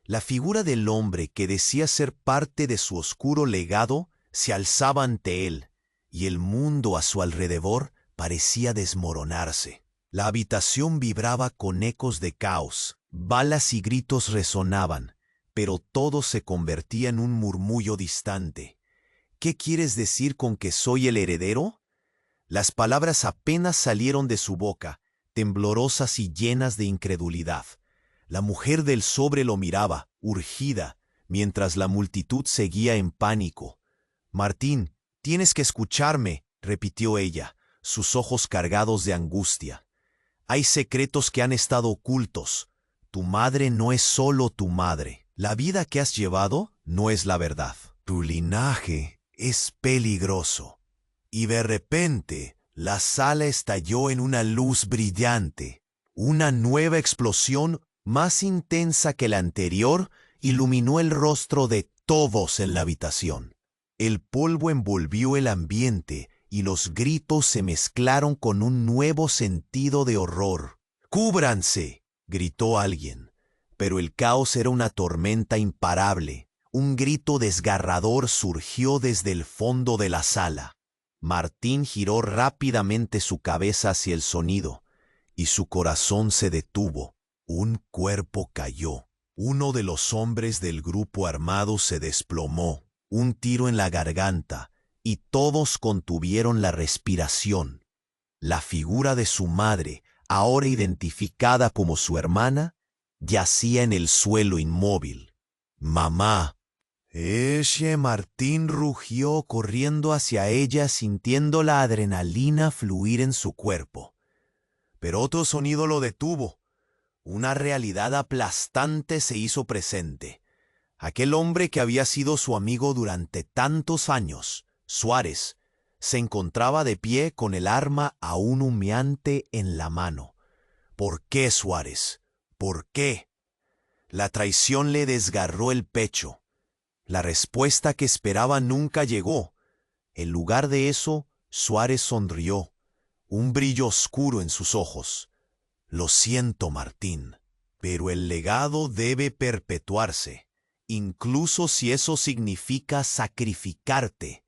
Speaker 1: La figura del hombre que decía ser parte de su oscuro legado se alzaba ante él, y el mundo a su alrededor parecía desmoronarse. La habitación vibraba con ecos de caos, balas y gritos resonaban, pero todo se convertía en un murmullo distante. ¿Qué quieres decir con que soy el heredero? Las palabras apenas salieron de su boca, temblorosas y llenas de incredulidad. La mujer del sobre lo miraba, urgida, mientras la multitud seguía en pánico. «Martín, tienes que escucharme», repitió ella, sus ojos cargados de angustia. «Hay secretos que han estado ocultos. Tu madre no es solo tu madre. La vida que has llevado no es la verdad. Tu linaje es peligroso». Y de repente, la sala estalló en una luz brillante. Una nueva explosión, más intensa que la anterior, iluminó el rostro de todos en la habitación. El polvo envolvió el ambiente y los gritos se mezclaron con un nuevo sentido de horror. «¡Cúbranse!», gritó alguien. Pero el caos era una tormenta imparable. Un grito desgarrador surgió desde el fondo de la sala. Martín giró rápidamente su cabeza hacia el sonido, y su corazón se detuvo. Un cuerpo cayó. Uno de los hombres del grupo armado se desplomó, un tiro en la garganta, y todos contuvieron la respiración. La figura de su madre, ahora identificada como su hermana, yacía en el suelo inmóvil. «¡Mamá!». Martín rugió corriendo hacia ella, sintiendo la adrenalina fluir en su cuerpo. Pero otro sonido lo detuvo. Una realidad aplastante se hizo presente. Aquel hombre que había sido su amigo durante tantos años, Suárez, se encontraba de pie con el arma aún humeante en la mano. ¿Por qué, Suárez? ¿Por qué? La traición le desgarró el pecho. La respuesta que esperaba nunca llegó. En lugar de eso, Suárez sonrió, un brillo oscuro en sus ojos. «Lo siento, Martín, pero el legado debe perpetuarse, incluso si eso significa sacrificarte».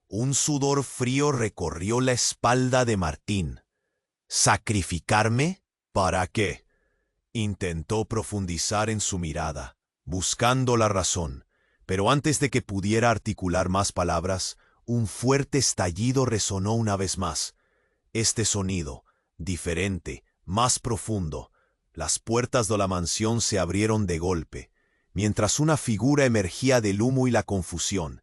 Speaker 1: Un sudor frío recorrió la espalda de Martín. «¿Sacrificarme? ¿Para qué?». Intentó profundizar en su mirada, buscando la razón. Pero antes de que pudiera articular más palabras, un fuerte estallido resonó una vez más. Este sonido, diferente, más profundo. Las puertas de la mansión se abrieron de golpe, mientras una figura emergía del humo y la confusión.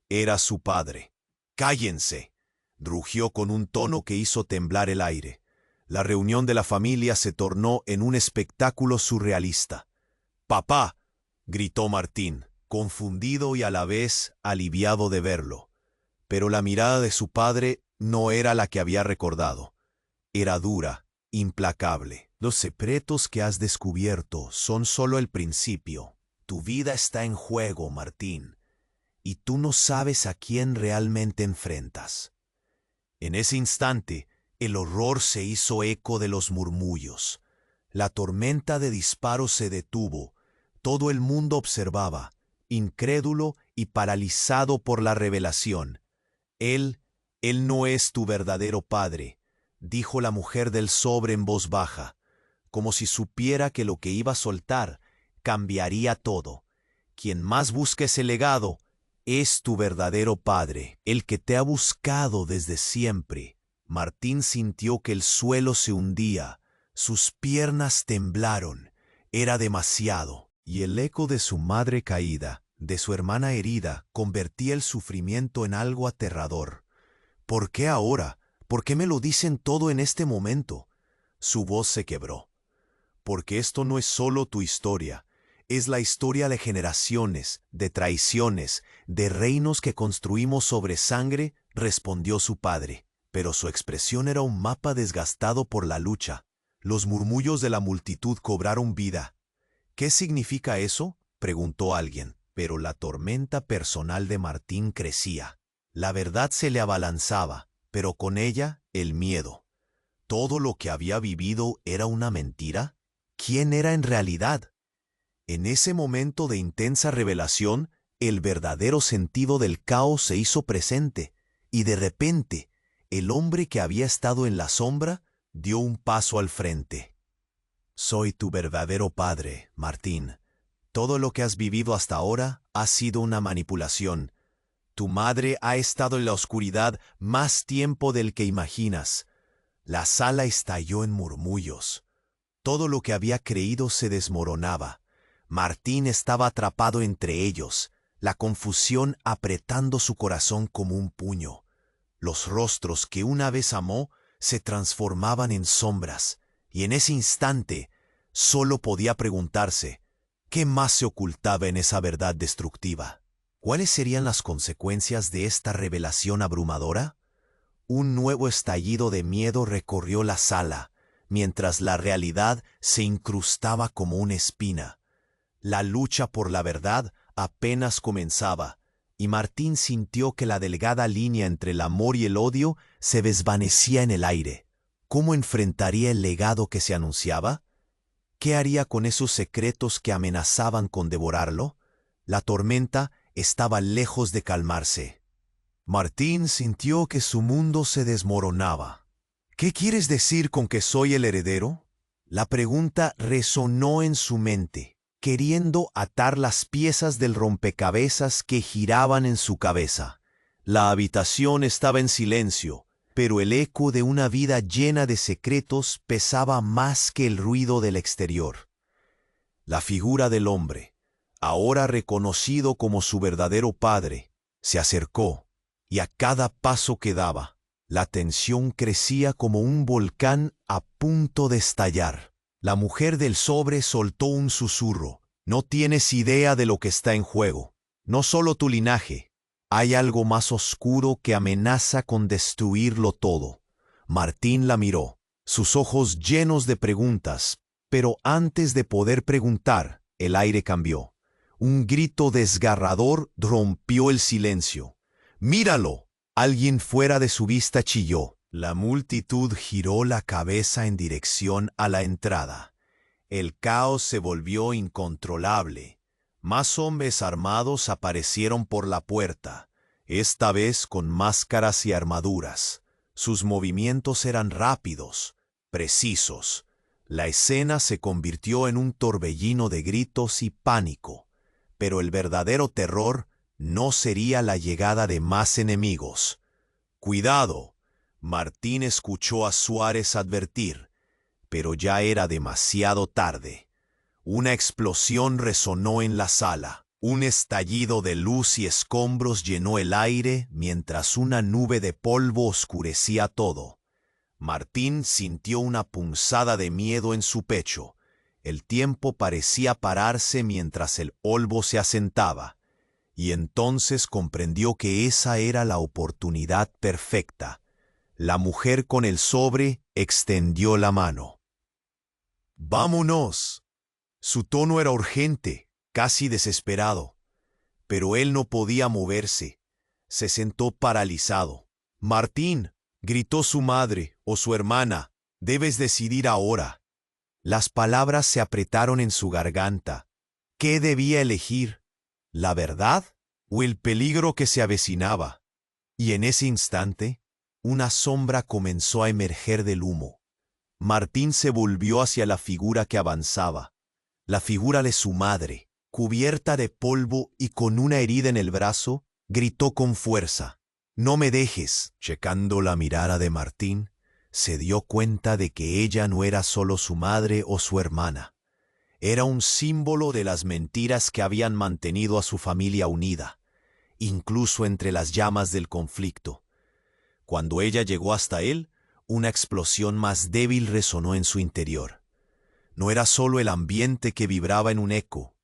Speaker 1: Era su padre. «¡Cállense!», rugió con un tono que hizo temblar el aire. La reunión de la familia se tornó en un espectáculo surrealista. «¡Papá!», gritó Martín, confundido y a la vez aliviado de verlo. Pero la mirada de su padre no era la que había recordado. Era dura, implacable. «Los secretos que has descubierto son solo el principio. Tu vida está en juego, Martín, y tú no sabes a quién realmente enfrentas». En ese instante, el horror se hizo eco de los murmullos. La tormenta de disparos se detuvo. Todo el mundo observaba, incrédulo y paralizado por la revelación. Él no es tu verdadero padre», dijo la mujer del sobre en voz baja, como si supiera que lo que iba a soltar cambiaría todo. «Quien más busca ese legado es tu verdadero padre, el que te ha buscado desde siempre». Martín sintió que el suelo se hundía, sus piernas temblaron. Era demasiado. Y el eco de su madre caída, de su hermana herida, convertía el sufrimiento en algo aterrador. «¿Por qué ahora? ¿Por qué me lo dicen todo en este momento?». Su voz se quebró. «Porque esto no es solo tu historia, es la historia de generaciones, de traiciones, de reinos que construimos sobre sangre», respondió su padre, pero su expresión era un mapa desgastado por la lucha. Los murmullos de la multitud cobraron vida. ¿Qué significa eso?, preguntó alguien, pero la tormenta personal de Martín crecía. La verdad se le abalanzaba, pero con ella el miedo. ¿Todo lo que había vivido era una mentira? ¿Quién era en realidad? En ese momento de intensa revelación, el verdadero sentido del caos se hizo presente, y de repente, el hombre que había estado en la sombra dio un paso al frente. Soy tu verdadero padre, Martín. Todo lo que has vivido hasta ahora ha sido una manipulación. Tu madre ha estado en la oscuridad más tiempo del que imaginas. La sala estalló en murmullos. Todo lo que había creído se desmoronaba. Martín estaba atrapado entre ellos, la confusión apretando su corazón como un puño. Los rostros que una vez amó se transformaban en sombras, y en ese instante solo podía preguntarse, ¿qué más se ocultaba en esa verdad destructiva? ¿Cuáles serían las consecuencias de esta revelación abrumadora? Un nuevo estallido de miedo recorrió la sala, mientras la realidad se incrustaba como una espina. La lucha por la verdad apenas comenzaba, y Martín sintió que la delgada línea entre el amor y el odio se desvanecía en el aire. ¿Cómo enfrentaría el legado que se anunciaba? ¿Qué haría con esos secretos que amenazaban con devorarlo? La tormenta estaba lejos de calmarse. Martín sintió que su mundo se desmoronaba. ¿Qué quieres decir con que soy el heredero? La pregunta resonó en su mente, queriendo atar las piezas del rompecabezas que giraban en su cabeza. La habitación estaba en silencio, pero el eco de una vida llena de secretos pesaba más que el ruido del exterior. La figura del hombre, ahora reconocido como su verdadero padre, se acercó, y a cada paso que daba, la tensión crecía como un volcán a punto de estallar. La mujer del sobre soltó un susurro. No tienes idea de lo que está en juego. No solo tu linaje. Hay algo más oscuro que amenaza con destruirlo todo. Martín la miró, sus ojos llenos de preguntas, pero antes de poder preguntar, el aire cambió. Un grito desgarrador rompió el silencio. ¡Míralo! Alguien fuera de su vista chilló. La multitud giró la cabeza en dirección a la entrada. El caos se volvió incontrolable. Más hombres armados aparecieron por la puerta, esta vez con máscaras y armaduras. Sus movimientos eran rápidos, precisos. La escena se convirtió en un torbellino de gritos y pánico, pero el verdadero terror no sería la llegada de más enemigos. ¡Cuidado! Martín escuchó a Suárez advertir, pero ya era demasiado tarde. Una explosión resonó en la sala. Un estallido de luz y escombros llenó el aire mientras una nube de polvo oscurecía todo. Martín sintió una punzada de miedo en su pecho. El tiempo parecía pararse mientras el polvo se asentaba, y entonces comprendió que esa era la oportunidad perfecta. La mujer con el sobre extendió la mano. ¡Vámonos! Su tono era urgente, casi desesperado, pero él no podía moverse. Se sentó paralizado. «Martín», gritó su madre o su hermana, «debes decidir ahora». Las palabras se apretaron en su garganta. ¿Qué debía elegir? ¿La verdad o el peligro que se avecinaba? Y en ese instante, una sombra comenzó a emerger del humo. Martín se volvió hacia la figura que avanzaba, la figura de su madre, cubierta de polvo y con una herida en el brazo, gritó con fuerza, «¡No me dejes!». Checando la mirada de Martín, se dio cuenta de que ella no era solo su madre o su hermana. Era un símbolo de las mentiras que habían mantenido a su familia unida, incluso entre las llamas del conflicto. Cuando ella llegó hasta él, una explosión más débil resonó en su interior. No era solo el ambiente que vibraba en un eco,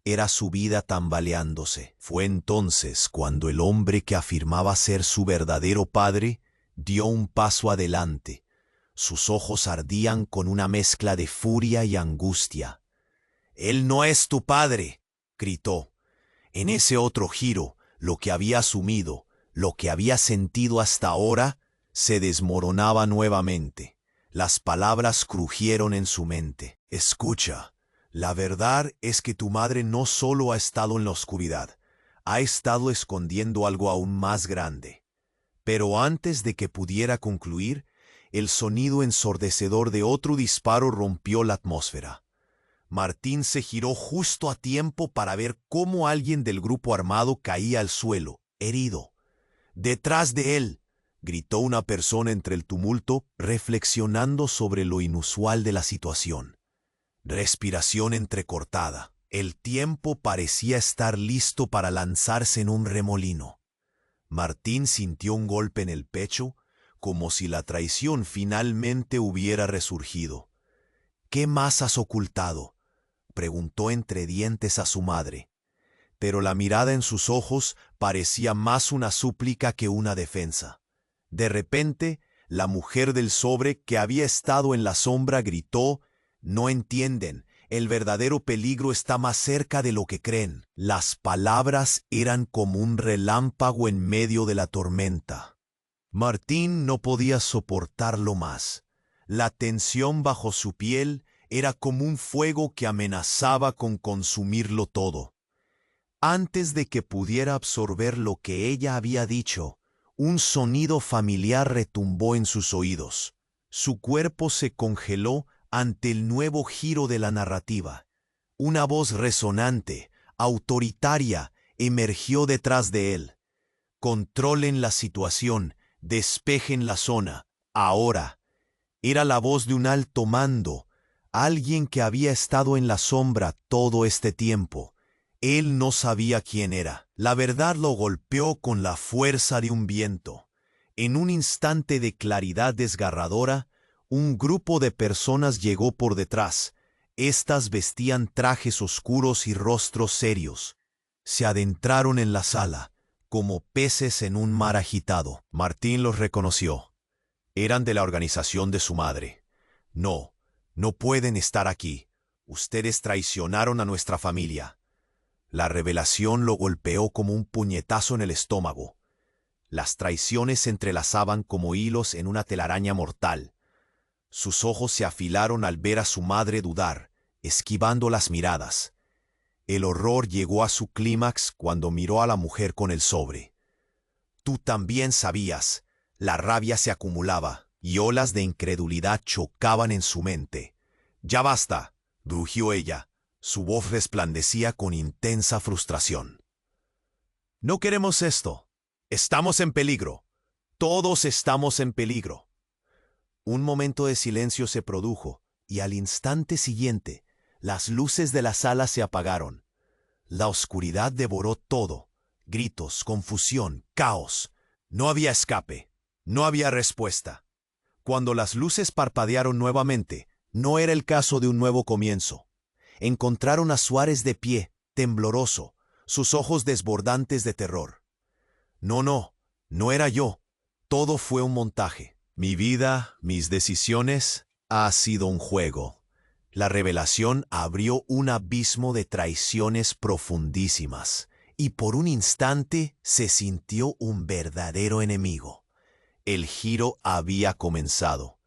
Speaker 1: era su vida tambaleándose. Fue entonces cuando el hombre que afirmaba ser su verdadero padre dio un paso adelante, Sus ojos ardían con una mezcla de furia y angustia. «Él no es tu padre», gritó. En ese otro giro, lo que había asumido, lo que había sentido hasta ahora, se desmoronaba nuevamente. Las palabras crujieron en su mente. «Escucha, la verdad es que tu madre no solo ha estado en la oscuridad, ha estado escondiendo algo aún más grande». Pero antes de que pudiera concluir, el sonido ensordecedor de otro disparo rompió la atmósfera. Martín se giró justo a tiempo para ver cómo alguien del grupo armado caía al suelo, herido. «¡Detrás de él!», gritó una persona entre el tumulto, reflexionando sobre lo inusual de la situación. Respiración entrecortada. El tiempo parecía estar listo para lanzarse en un remolino. Martín sintió un golpe en el pecho, como si la traición finalmente hubiera resurgido. «¿Qué más has ocultado?», preguntó entre dientes a su madre. Pero la mirada en sus ojos parecía más una súplica que una defensa. De repente, la mujer del sobre, que había estado en la sombra, gritó: «No entienden, el verdadero peligro está más cerca de lo que creen». Las palabras eran como un relámpago en medio de la tormenta. Martín no podía soportarlo más. La tensión bajo su piel era como un fuego que amenazaba con consumirlo todo. Antes de que pudiera absorber lo que ella había dicho, un sonido familiar retumbó en sus oídos. Su cuerpo se congeló ante el nuevo giro de la narrativa. Una voz resonante, autoritaria, emergió detrás de él. «Controlen la situación, despejen la zona, ahora». Era la voz de un alto mando, alguien que había estado en la sombra todo este tiempo. Él no sabía quién era. La verdad lo golpeó con la fuerza de un viento. En un instante de claridad desgarradora, un grupo de personas llegó por detrás. Estas vestían trajes oscuros y rostros serios. Se adentraron en la sala, como peces en un mar agitado. Martín los reconoció. Eran de la organización de su madre. «No, no pueden estar aquí. Ustedes traicionaron a nuestra familia». La revelación lo golpeó como un puñetazo en el estómago. Las traiciones se entrelazaban como hilos en una telaraña mortal. Sus ojos se afilaron al ver a su madre dudar, esquivando las miradas. El horror llegó a su clímax cuando miró a la mujer con el sobre. «Tú también sabías». La rabia se acumulaba y olas de incredulidad chocaban en su mente. «Ya basta», rugió ella. Su voz resplandecía con intensa frustración. «No queremos esto. Estamos en peligro. Todos estamos en peligro». Un momento de silencio se produjo y al instante siguiente las luces de la sala se apagaron. La oscuridad devoró todo. Gritos, confusión, caos. No había escape. No había respuesta. Cuando las luces parpadearon nuevamente, no era el caso de un nuevo comienzo. Encontraron a Suárez de pie, tembloroso, sus ojos desbordantes de terror. No era yo. Todo fue un montaje. Mi vida, mis decisiones, ha sido un juego». La revelación abrió un abismo de traiciones profundísimas, y por un instante se sintió un verdadero enemigo. El giro había comenzado,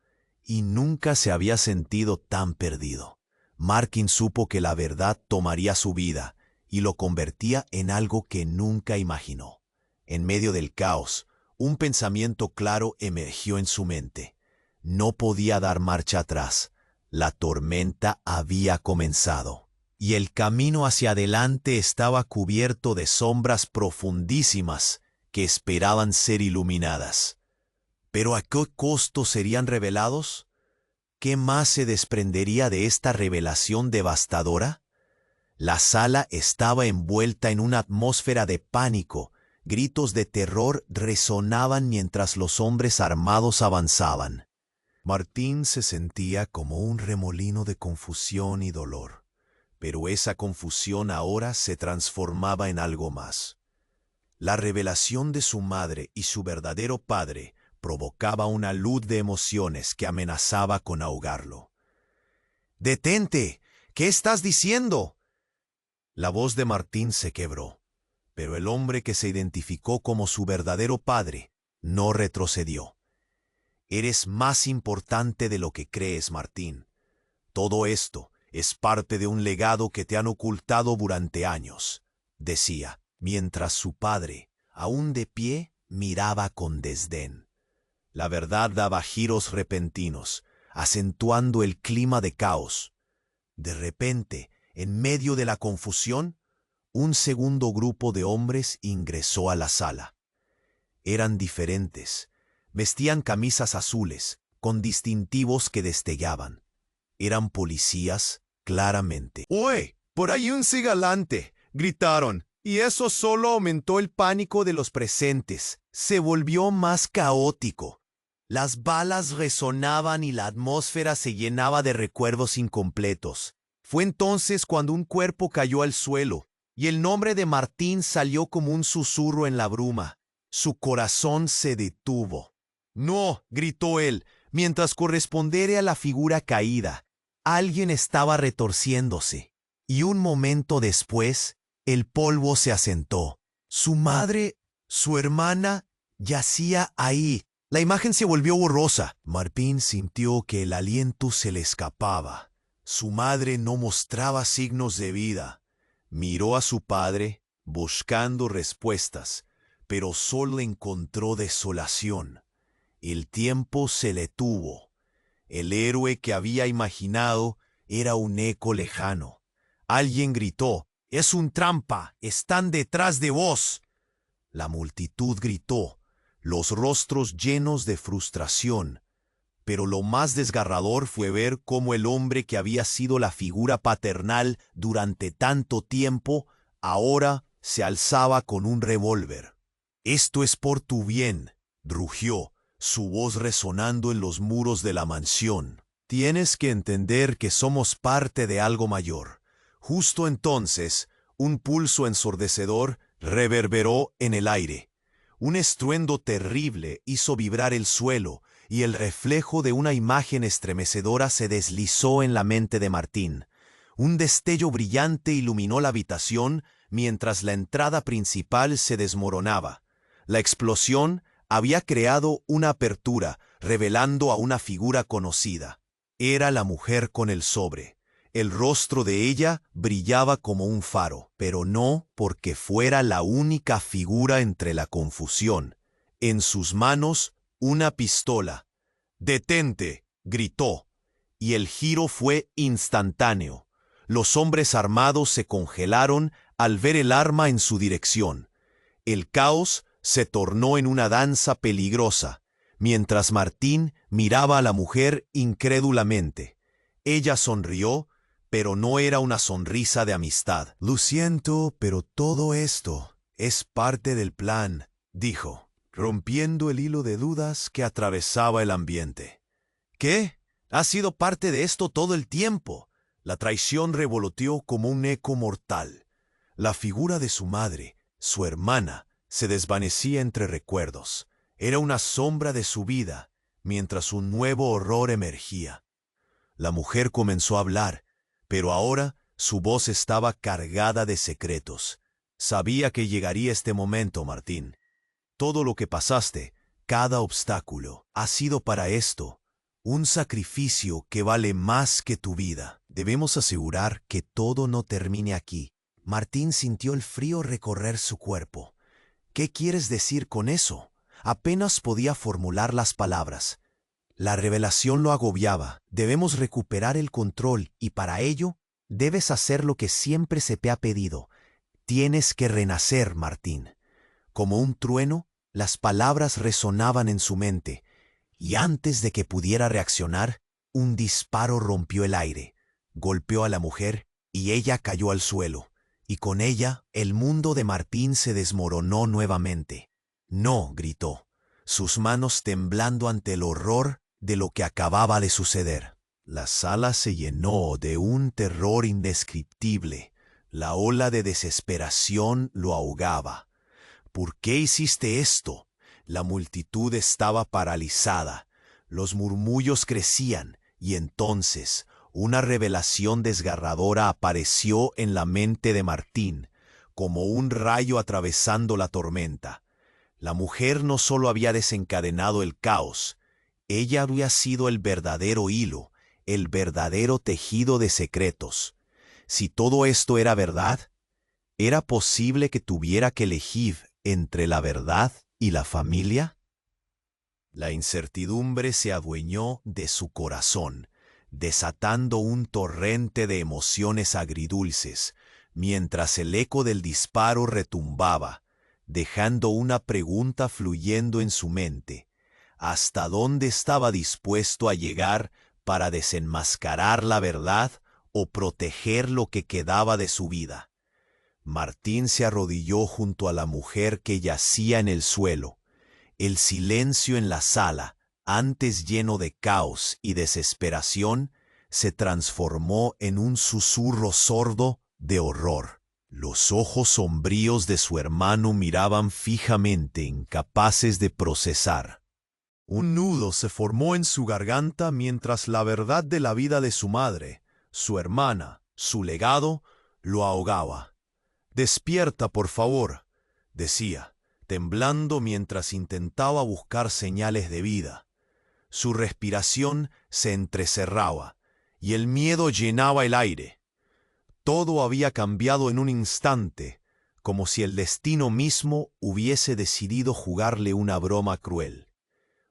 Speaker 1: y nunca se había sentido tan perdido. Martín supo que la verdad tomaría su vida, y lo convertía en algo que nunca imaginó. En medio del caos, un pensamiento claro emergió en su mente. No podía dar marcha atrás. La tormenta había comenzado, y el camino hacia adelante estaba cubierto de sombras profundísimas que esperaban ser iluminadas. ¿Pero a qué costo serían revelados? ¿Qué más se desprendería de esta revelación devastadora? La sala estaba envuelta en una atmósfera de pánico. Gritos de terror resonaban mientras los hombres armados avanzaban. Martín se sentía como un remolino de confusión y dolor, pero esa confusión ahora se transformaba en algo más. La revelación de su madre y su verdadero padre provocaba una luz de emociones que amenazaba con ahogarlo. «¡Detente! ¿Qué estás diciendo?». La voz de Martín se quebró, pero el hombre que se identificó como su verdadero padre no retrocedió. «Eres más importante de lo que crees, Martín. Todo esto es parte de un legado que te han ocultado durante años», decía, mientras su padre, aún de pie, miraba con desdén. La verdad daba giros repentinos, acentuando el clima de caos. De repente, en medio de la confusión, un segundo grupo de hombres ingresó a la sala. Eran diferentes. Vestían camisas azules, con distintivos que destellaban. Eran policías, claramente. «¡Oye! ¡Por ahí un cigalante!», gritaron, y eso solo aumentó el pánico de los presentes. Se volvió más caótico. Las balas resonaban y la atmósfera se llenaba de recuerdos incompletos. Fue entonces cuando un cuerpo cayó al suelo, y el nombre de Martín salió como un susurro en la bruma. Su corazón se detuvo. «¡No!», gritó él, mientras correspondiera a la figura caída. Alguien estaba retorciéndose, y un momento después, el polvo se asentó. Su madre, su hermana, yacía ahí. La imagen se volvió borrosa. Martín sintió que el aliento se le escapaba. Su madre no mostraba signos de vida. Miró a su padre, buscando respuestas, pero solo encontró desolación. El tiempo se le detuvo. El héroe que había imaginado era un eco lejano. Alguien gritó: «¡Es un trampa! ¡Están detrás de vos!». La multitud gritó, los rostros llenos de frustración. Pero lo más desgarrador fue ver cómo el hombre que había sido la figura paternal durante tanto tiempo, ahora se alzaba con un revólver. «Esto es por tu bien», rugió, su voz resonando en los muros de la mansión. «Tienes que entender que somos parte de algo mayor». Justo entonces, un pulso ensordecedor reverberó en el aire. Un estruendo terrible hizo vibrar el suelo, y el reflejo de una imagen estremecedora se deslizó en la mente de Martín. Un destello brillante iluminó la habitación mientras la entrada principal se desmoronaba. La explosión había creado una apertura, revelando a una figura conocida. Era la mujer con el sobre. El rostro de ella brillaba como un faro, pero no porque fuera la única figura entre la confusión. En sus manos, una pistola. «¡Detente!», gritó, y el giro fue instantáneo. Los hombres armados se congelaron al ver el arma en su dirección. El caos se tornó en una danza peligrosa, mientras Martín miraba a la mujer incrédulamente. Ella sonrió, pero no era una sonrisa de amistad. «Lo siento, pero todo esto es parte del plan», dijo, rompiendo el hilo de dudas que atravesaba el ambiente. «¿Qué? Ha sido parte de esto todo el tiempo». La traición revoloteó como un eco mortal. La figura de su madre, su hermana, se desvanecía entre recuerdos. Era una sombra de su vida, mientras un nuevo horror emergía. La mujer comenzó a hablar, pero ahora su voz estaba cargada de secretos. «Sabía que llegaría este momento, Martín. Todo lo que pasaste, cada obstáculo, ha sido para esto. Un sacrificio que vale más que tu vida. Debemos asegurar que todo no termine aquí». Martín sintió el frío recorrer su cuerpo. «¿Qué quieres decir con eso?». Apenas podía formular las palabras. La revelación lo agobiaba. «Debemos recuperar el control y para ello debes hacer lo que siempre se te ha pedido. Tienes que renacer, Martín». Como un trueno, las palabras resonaban en su mente, y antes de que pudiera reaccionar, un disparo rompió el aire, golpeó a la mujer y ella cayó al suelo, y con ella el mundo de Martín se desmoronó nuevamente. «No», gritó, sus manos temblando ante el horror de lo que acababa de suceder. La sala se llenó de un terror indescriptible. La ola de desesperación lo ahogaba. «¿Por qué hiciste esto?». La multitud estaba paralizada, los murmullos crecían, y entonces una revelación desgarradora apareció en la mente de Martín, como un rayo atravesando la tormenta. La mujer no solo había desencadenado el caos, ella había sido el verdadero hilo, el verdadero tejido de secretos. Si todo esto era verdad, ¿era posible que tuviera que elegir entre la verdad y la familia? La incertidumbre se adueñó de su corazón, desatando un torrente de emociones agridulces, mientras el eco del disparo retumbaba, dejando una pregunta fluyendo en su mente: ¿hasta dónde estaba dispuesto a llegar para desenmascarar la verdad o proteger lo que quedaba de su vida? Martín se arrodilló junto a la mujer que yacía en el suelo. El silencio en la sala, antes lleno de caos y desesperación, se transformó en un susurro sordo de horror. Los ojos sombríos de su hermano miraban fijamente, incapaces de procesar. Un nudo se formó en su garganta mientras la verdad de la vida de su madre, su hermana, su legado, lo ahogaba. «Despierta, por favor», decía, temblando mientras intentaba buscar señales de vida. Su respiración se entrecerraba, y el miedo llenaba el aire. Todo había cambiado en un instante, como si el destino mismo hubiese decidido jugarle una broma cruel.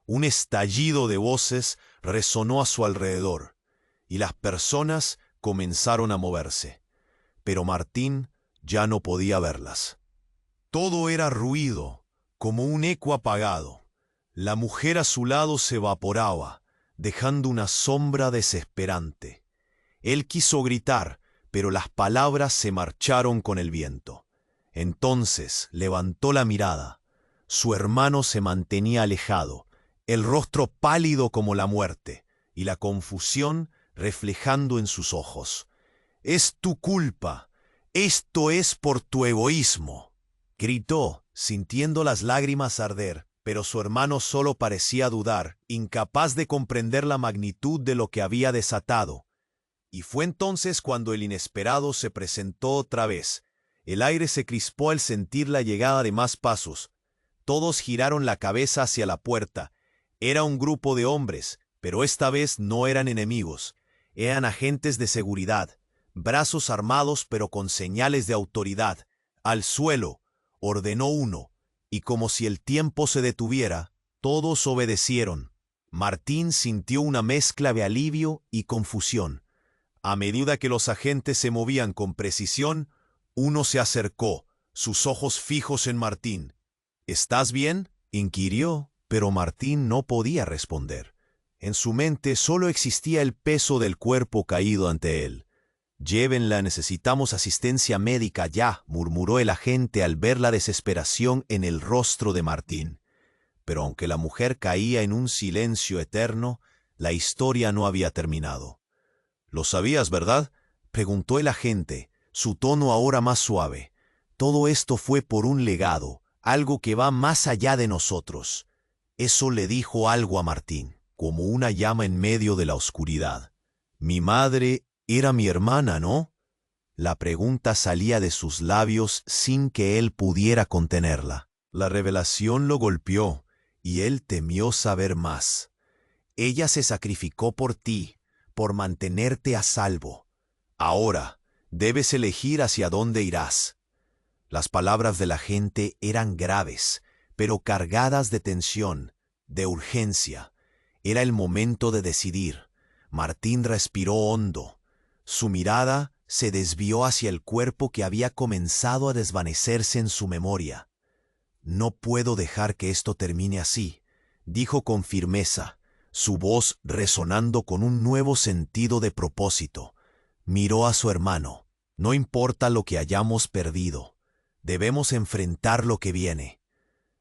Speaker 1: Un estallido de voces resonó a su alrededor, y las personas comenzaron a moverse. Pero Martín ya no podía verlas. Todo era ruido, como un eco apagado. La mujer a su lado se evaporaba, dejando una sombra desesperante. Él quiso gritar, pero las palabras se marcharon con el viento. Entonces levantó la mirada. Su hermano se mantenía alejado, el rostro pálido como la muerte, y la confusión reflejando en sus ojos. «Es tu culpa. Esto es por tu egoísmo», gritó, sintiendo las lágrimas arder, pero su hermano solo parecía dudar, incapaz de comprender la magnitud de lo que había desatado. Y fue entonces cuando el inesperado se presentó otra vez. El aire se crispó al sentir la llegada de más pasos. Todos giraron la cabeza hacia la puerta. Era un grupo de hombres, pero esta vez no eran enemigos. Eran agentes de seguridad, brazos armados pero con señales de autoridad. «Al suelo», ordenó uno, y como si el tiempo se detuviera, todos obedecieron. Martín sintió una mezcla de alivio y confusión. A medida que los agentes se movían con precisión, uno se acercó, sus ojos fijos en Martín. «¿Estás bien?», inquirió, pero Martín no podía responder. En su mente solo existía el peso del cuerpo caído ante él. «Llévenla, necesitamos asistencia médica ya», murmuró el agente al ver la desesperación en el rostro de Martín. Pero aunque la mujer caía en un silencio eterno, la historia no había terminado. «Lo sabías, ¿verdad?», preguntó el agente, su tono ahora más suave. «Todo esto fue por un legado, algo que va más allá de nosotros». Eso le dijo algo a Martín, como una llama en medio de la oscuridad. «Mi madre era mi hermana, ¿no?». La pregunta salía de sus labios sin que él pudiera contenerla. La revelación lo golpeó, y él temió saber más. «Ella se sacrificó por ti, por mantenerte a salvo. Ahora debes elegir hacia dónde irás». Las palabras de la gente eran graves, pero cargadas de tensión, de urgencia. Era el momento de decidir. Martín respiró hondo. Su mirada se desvió hacia el cuerpo que había comenzado a desvanecerse en su memoria. «No puedo dejar que esto termine así», dijo con firmeza, su voz resonando con un nuevo sentido de propósito. Miró a su hermano. «No importa lo que hayamos perdido, debemos enfrentar lo que viene».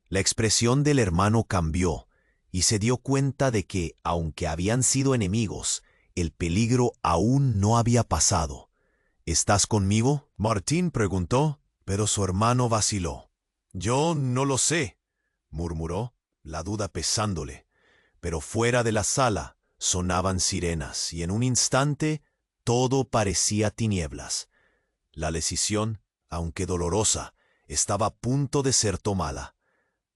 Speaker 1: La expresión del hermano cambió, y se dio cuenta de que, aunque habían sido enemigos, el peligro aún no había pasado. «¿Estás conmigo?», Martín preguntó, pero su hermano vaciló. «Yo no lo sé», murmuró. la duda pesándole, pero fuera de la sala sonaban sirenas y en un instante todo parecía tinieblas. La decisión, aunque dolorosa, estaba a punto de ser tomada.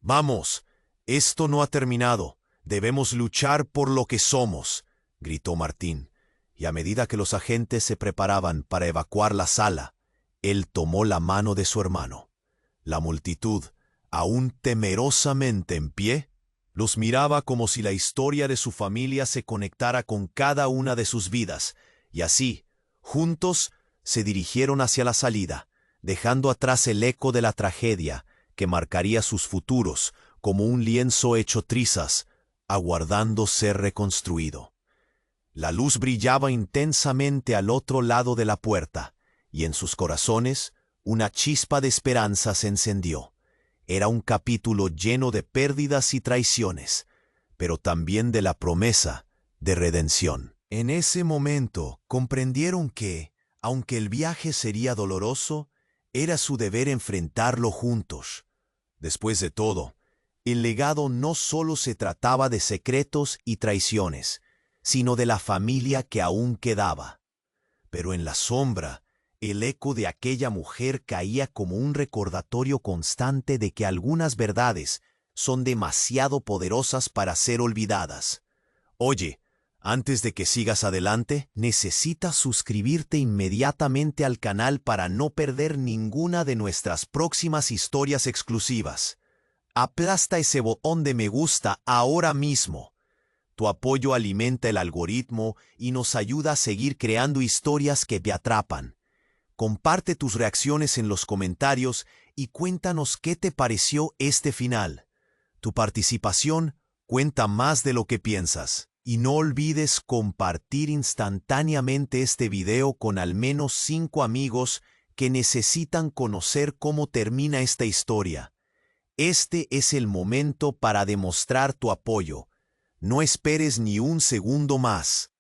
Speaker 1: «Vamos, esto no ha terminado. Debemos luchar por lo que somos», gritó Martín, y a medida que los agentes se preparaban para evacuar la sala, él tomó la mano de su hermano. La multitud, aún temerosamente en pie, los miraba como si la historia de su familia se conectara con cada una de sus vidas, y así, juntos, se dirigieron hacia la salida, dejando atrás el eco de la tragedia que marcaría sus futuros como un lienzo hecho trizas, aguardando ser reconstruido. La luz brillaba intensamente al otro lado de la puerta, y en sus corazones una chispa de esperanza se encendió. Era un capítulo lleno de pérdidas y traiciones, pero también de la promesa de redención. En ese momento comprendieron que, aunque el viaje sería doloroso, era su deber enfrentarlo juntos. Después de todo, el legado no solo se trataba de secretos y traiciones, sino de la familia que aún quedaba. Pero en la sombra, el eco de aquella mujer caía como un recordatorio constante de que algunas verdades son demasiado poderosas para ser olvidadas. Oye, antes de que sigas adelante, necesitas suscribirte inmediatamente al canal para no perder ninguna de nuestras próximas historias exclusivas. Aplasta ese botón de me gusta ahora mismo. Tu apoyo alimenta el algoritmo y nos ayuda a seguir creando historias que te atrapan. Comparte tus reacciones en los comentarios y cuéntanos qué te pareció este final. Tu participación cuenta más de lo que piensas. Y no olvides compartir instantáneamente este video con al menos 5 amigos que necesitan conocer cómo termina esta historia. Este es el momento para demostrar tu apoyo. No esperes ni un segundo más.